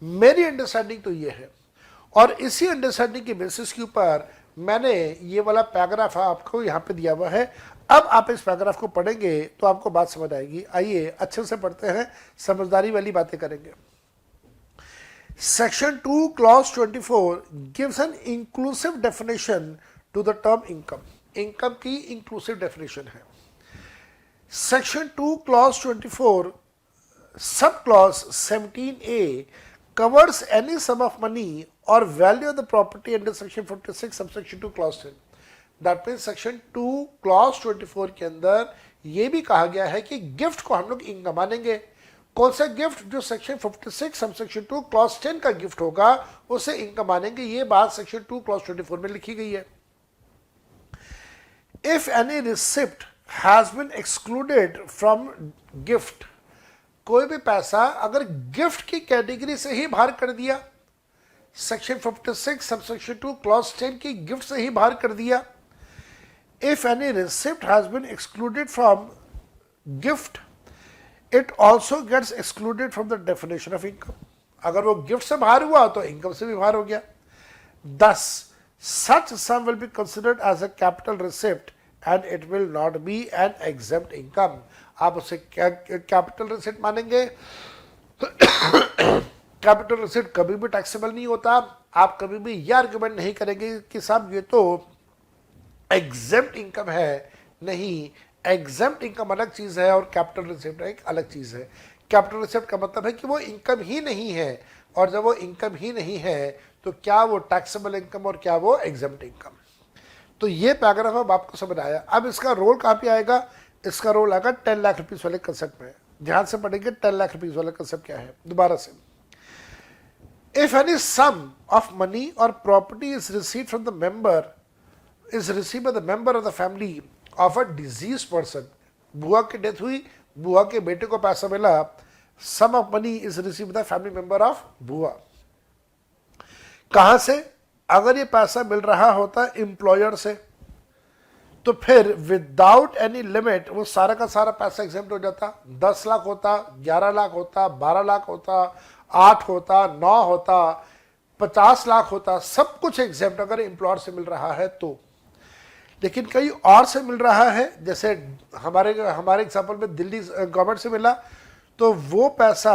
मेरी अंडरस्टैंडिंग तो ये है और इसी अंडरस्टैंडिंग के बेसिस के ऊपर मैंने ये वाला पैराग्राफ आपको यहाँ पे दिया हुआ है। अब आप इस पैराग्राफ को पढ़ेंगे तो आपको बात समझ आएगी। आइए अच्छे से पढ़ते हैं, समझदारी वाली बातें करेंगे। Section 2 clause 24 gives an inclusive definition to the term income. Income की inclusive definition है। Section 2 clause 24 sub clause 17A covers any sum of money or value of the property under section 56 subsection 2 clause 10. That means section 2 clause 24 के अंदर ये भी कहा गया है कि गिफ्ट को हम लोग इनकम मानेंगे। कौन सा गिफ्ट? जो सेक्शन 56 सबसेक्शन 2 क्लॉज 10 का गिफ्ट होगा उसे इनकम मानेंगे। ये बात सेक्शन 2 क्लॉज 24 में लिखी गई है। If any receipt has been excluded from gift, कोई भी पैसा अगर गिफ्ट की कैटेगरी से ही बाहर कर दिया, सेक्शन 56 सबसेक्शन 2 क्लॉज 10 की गिफ्ट से ही बाहर कर दिया, If any receipt has been excluded from gift, it also gets excluded from the definition of income. अगर वो गिफ्ट से बाहर हुआ तो इनकम से भी बाहर हो गया. Thus, such sum will be considered as a capital receipt and it will not be an exempt income. आप उसे कैपिटल रिसिप्ट मानेंगे. कैपिटल रिसिप्ट कभी भी टैक्सेबल नहीं होता. आप कभी भी यह आर्ग्यूमेंट नहीं करेंगे कि साहब ये तो एग्जेम्प्ट इनकम है. नहीं, एग्जेम्प्ट इनकम अलग चीज है और कैपिटल रिसिप्ट एक अलग चीज है. कैपिटल रिसिप्ट का मतलब है कि वो इनकम ही नहीं है, और जब वो इनकम ही नहीं है तो क्या वो टैक्सेबल इनकम और क्या वो एग्जेम्प्ट इनकम. तो ये पैराग्राफ अब आपको समझ आया. अब इसका रोल कहाँ पे आएगा? इसका रोल आएगा 10 लाख रुपीस वाले कंसेप्ट में. ध्यान से पढ़ेंगे 10 लाख रुपीस वाला कंसेप्ट क्या है. दोबारा से, if any sum of money और property is receive from the member is received by the member of the family of a deceased person. बुआ की डेथ हुई, बुआ के बेटे को पैसा मिला. Sum of money is received by family member of बुआ. कहां से? अगर ये पैसा मिल रहा होता एम्प्लॉयर से तो फिर विदाउट एनी लिमिट वो सारा का सारा पैसा एग्जेम्प्ट हो जाता. 10 लाख होता, 11 लाख होता, 12 लाख होता, 8 होता, 9 होता, 50 लाख होता, सब कुछ एग्जेम्प्ट अगर एम्प्लॉयर से मिल रहा है तो. लेकिन कहीं और से मिल रहा है, जैसे हमारे एग्जांपल में दिल्ली गवर्नमेंट से मिला, तो वो पैसा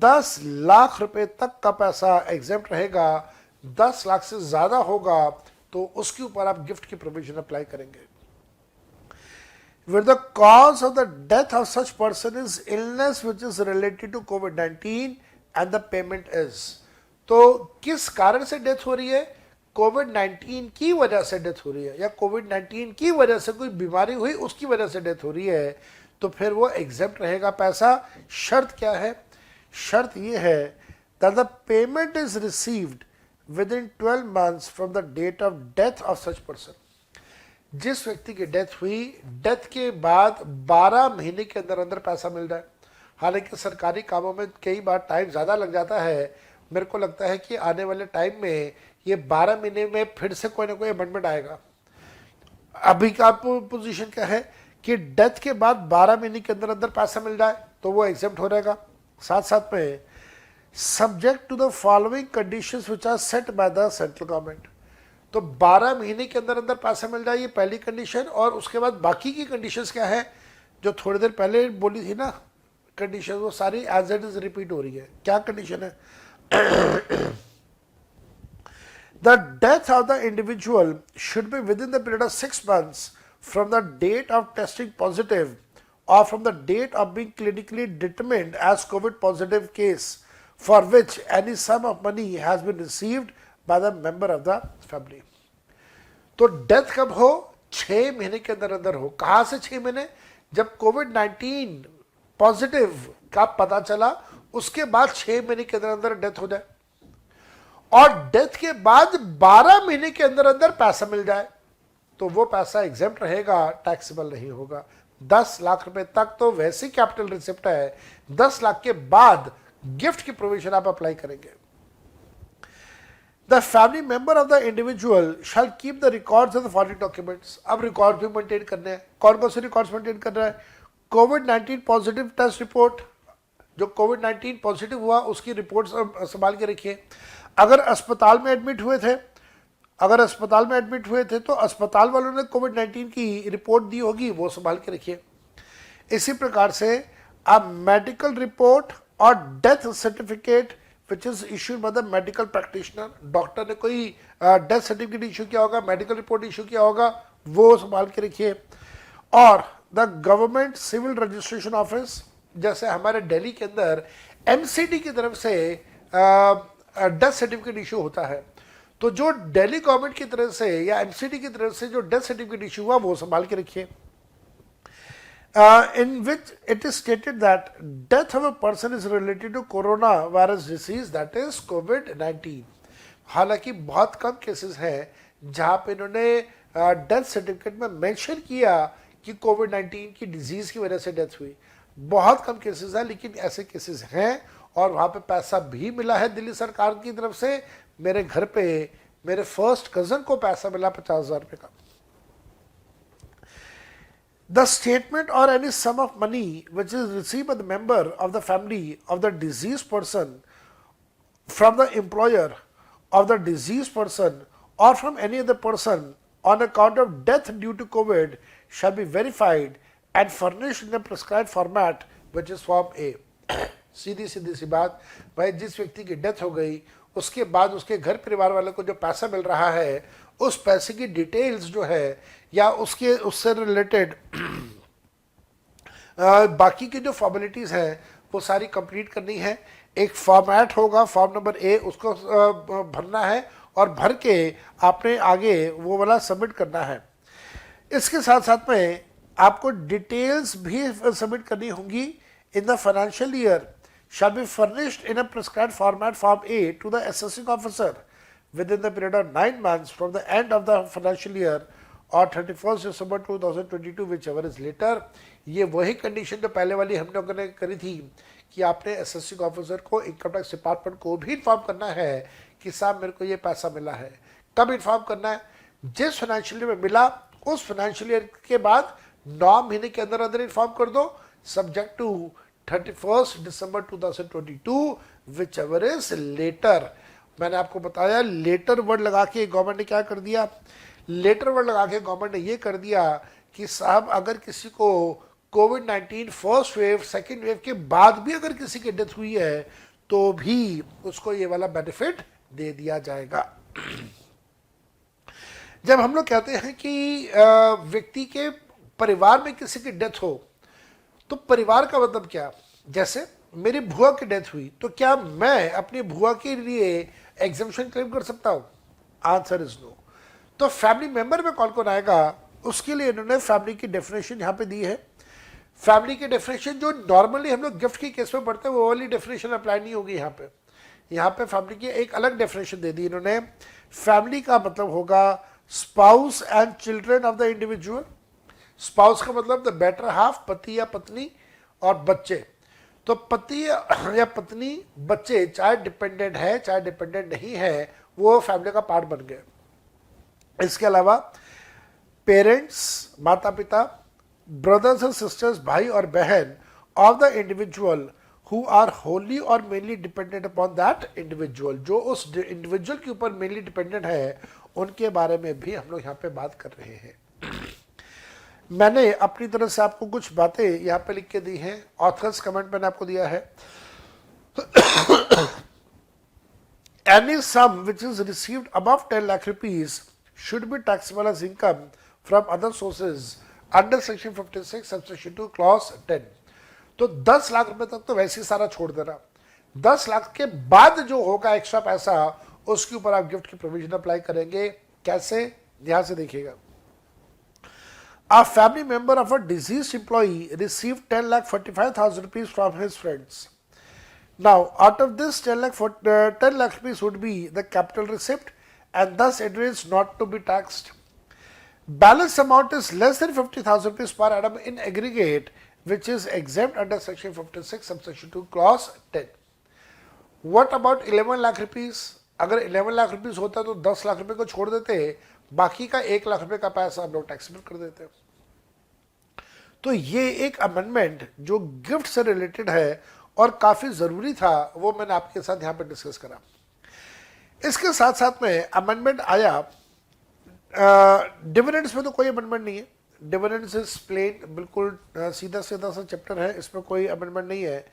10 लाख रुपए तक का पैसा एग्जेम्प्ट रहेगा. 10 लाख से ज्यादा होगा तो उसके ऊपर आप गिफ्ट की प्रोविजन अप्लाई करेंगे. Where the cause of the death of such person is illness which is related to COVID-19 and the payment is. तो किस कारण से डेथ हो रही है? कोविड-19 की वजह से डेथ हो रही है, या कोविड-19 की वजह से कोई बीमारी हुई उसकी वजह से डेथ हो रही है, तो फिर वो एग्जेम्प्ट रहेगा पैसा. शर्त क्या है? शर्त ये है that the payment is received within 12 months from the date of death of such person. जिस व्यक्ति की डेथ हुई, डेथ के बाद 12 महीने के अंदर अंदर पैसा मिल जाए. हालांकि सरकारी कामों में कई बार टाइम ज़्यादा लग जाता है. मेरे को लगता है कि आने वाले टाइम में ये 12 महीने में फिर से कोई ना कोई अमेंडमेंट आएगा. अभी का पोजीशन क्या है कि डेथ के बाद 12 महीने के अंदर अंदर पैसा मिल जाए तो वो एग्जेम्प्ट हो रहेगा. साथ साथ में subject to the following conditions which are set by the central government. तो 12 महीने के अंदर अंदर पैसा मिल जाए, ये पहली कंडीशन. और उसके बाद बाकी की कंडीशंस क्या है जो थोड़ी देर पहले बोली थी ना कंडीशन, वो सारी एज इट इज रिपीट हो रही है. क्या कंडीशन है? The death of the individual should be within the period of 6 months from the date of testing positive or from the date of being clinically determined as COVID positive case for which any sum of money has been received by the member of the family. तो death कब हो? 6 महीने के अंदर अंदर हो. कहां से 6 महीने? जब कोविड-19 पॉजिटिव का पता चला उसके बाद 6 महीने के अंदर अंदर डेथ हो जाए, और डेथ के बाद 12 महीने के अंदर अंदर पैसा मिल जाए तो वो पैसा एग्जेम्प्ट रहेगा, टैक्सेबल नहीं होगा. 10 लाख रुपए तक तो वैसी कैपिटल रिसिप्ट है. 10 लाख के बाद गिफ्ट की प्रोविजन आप अप्लाई करेंगे. The family member of the individual shall keep the records of the following documents. अब रिकॉर्ड भी मेंटेन करने हैं. कौन कौन से रिकॉर्ड्स मेंटेन करना है? कोविड-19 पॉजिटिव टेस्ट रिपोर्ट, जो कोविड-19 पॉजिटिव हुआ उसकी रिपोर्ट संभाल के रखिए. अगर अस्पताल में एडमिट हुए थे, तो अस्पताल वालों ने कोविड-19 की रिपोर्ट दी होगी, वो संभाल के रखिए. इसी प्रकार से अब मेडिकल रिपोर्ट और death certificate which is issued by the medical practitioner, doctor ने कोई डेथ सर्टिफिकेट इशू किया होगा, मेडिकल रिपोर्ट इशू किया होगा, वो संभाल के रखिए. और the government civil registration office, जैसे हमारे दिल्ली के अंदर एमसीडी की तरफ से डेथ सर्टिफिकेट इशू होता है, तो जो दिल्ली गवर्नमेंट की तरफ से या एमसीडी की तरफ से जो डेथ सर्टिफिकेट इशू हुआ वो संभाल के रखिए. in which it is stated that death of a person is related to coronavirus disease, that is COVID-19. हालांकि बहुत कम केसेस हैं जहां पे इन्होंने डेथ सर्टिफिकेट में मेंशन किया कि कोविड-19 की डिजीज की वजह से डेथ हुई. बहुत कम केसेस हैं, लेकिन ऐसे केसेस हैं. और वहां पे पैसा भी मिला है दिल्ली सरकार की तरफ से. मेरे घर पे मेरे फर्स्ट कजन को पैसा मिला 50,000 रुपये का. The statement or any sum of money which is received by the member of the family of the deceased person from the employer of the deceased person or from any other person on account of death due to COVID shall be verified and furnished in the prescribed format which is Form A. सीधी सीधी सी बात भाई, जिस व्यक्ति की death हो गई उसके बाद उसके घर परिवार वाले को जो पैसा मिल रहा है उस पैसे की डिटेल्स जो है या उससे रिलेटेड बाकी की जो फॉर्मेलिटीज हैं वो सारी कंप्लीट करनी है। एक फॉर्मेट होगा फॉर्म नंबर ए, उसको भरना है और भर के आपने आगे वो वाला सबमिट करना है। इसके साथ साथ में आपको डिटेल्स भी सबमिट करनी होंगी। In the financial year shall be furnished in a prescribed format Form A to the assessing officer within the period of 9 months from the end of the financial year or 31st December 2022 whichever is later। ये वही condition जो पहले वाली हम लोगों ने करी थी कि आपने असेसिंग ऑफिसर को इनकम टैक्स डिपार्टमेंट को भी इन्फॉर्म करना है कि साहब मेरे को ये पैसा मिला है। कब इन्फॉर्म करना है? जिस फाइनेंशियल ईयर में मिला उस फाइनेंशियल ईयर के बाद 9 महीने के अंदर अंदर इन्फॉर्म कर दो, subject to 31st December 2022 whichever is later। मैंने आपको बताया लेटर वर्ड लगा के गवर्नमेंट ने क्या कर दिया, लेटर वर्ड लगा के गवर्नमेंट ने ये कर दिया कि साहब अगर किसी को कोविड-19 फर्स्ट वेव सेकेंड वेव के बाद भी अगर किसी की डेथ हुई है तो भी उसको ये वाला बेनिफिट दे दिया जाएगा। जब हम लोग कहते हैं कि व्यक्ति के परिवार में किसी की डेथ हो तो परिवार का मतलब क्या? जैसे मेरी बुआ की डेथ हुई तो क्या मैं अपनी बुआ के लिए एग्जम्पशन क्लेम कर सकता हूं? Answer is no. तो फैमिली मेंबर में कौन कौन आएगा उसके लिए इन्होंने फैमिली की डेफिनेशन यहां पे दी है। फैमिली की डेफिनेशन जो नॉर्मली हम लोग गिफ्ट के केस में पढ़ते हैं वो वाली डेफिनेशन अप्लाई नहीं होगी यहाँ पे। यहाँ पे फैमिली की एक अलग डेफिनेशन दे दी इन्होंने। फैमिली का मतलब होगा spouse and children of the individual. Spouse का मतलब द बेटर हाफ, पति या पत्नी, और बच्चे। तो पति या पत्नी, बच्चे चाहे डिपेंडेंट है चाहे डिपेंडेंट नहीं है वो फैमिली का पार्ट बन गए। इसके अलावा पेरेंट्स, माता पिता, ब्रदर्स एंड सिस्टर्स, भाई और बहन of the individual who are wholly और mainly dependent upon that individual, जो उस इंडिविजुअल के ऊपर मेनली डिपेंडेंट है उनके बारे में भी हम लोग यहाँ पे बात कर रहे हैं। मैंने अपनी तरफ से आपको कुछ बातें यहाँ पे लिख के दी हैं, ऑथर्स कमेंट मैंने आपको दिया है। Any sum which is received above 10 lakh rupees should be taxable as income from other sources under section 56 subsection 2 clause 10। तो 10 लाख रुपए तक तो वैसे ही सारा छोड़ देना, 10 लाख के बाद जो होगा एक्स्ट्रा पैसा उसके ऊपर आप गिफ्ट की प्रोविजन अप्लाई करेंगे। कैसे? ध्यान से देखिएगा। A family member of a deceased employee received 10,45,000 rupees from his friends. Now, out of this 10 lakh rupees would be the capital receipt and thus it is not to be taxed. Balance amount is less than 50,000 rupees per annum in aggregate, which is exempt under section 56 subsection 2 clause 10. What about 11 lakh rupees? अगर 11 lakh rupees होता तो 10 लाख रुपए को छोड़ देते, बाकी का 1 लाख रुपए का पैसा हम लोग टैक्सेबल कर देते। तो ये एक अमेंडमेंट जो गिफ्ट से रिलेटेड है और काफी जरूरी था वो मैंने आपके साथ यहाँ पे डिस्कस करा। इसके साथ साथ में अमेंडमेंट आया डिविडेंड्स में। तो कोई अमेंडमेंट नहीं है, डिविडेंड्स इज प्लेन, बिल्कुल सीधा सीधा सा चैप्टर है, इसमें कोई अमेंडमेंट नहीं है।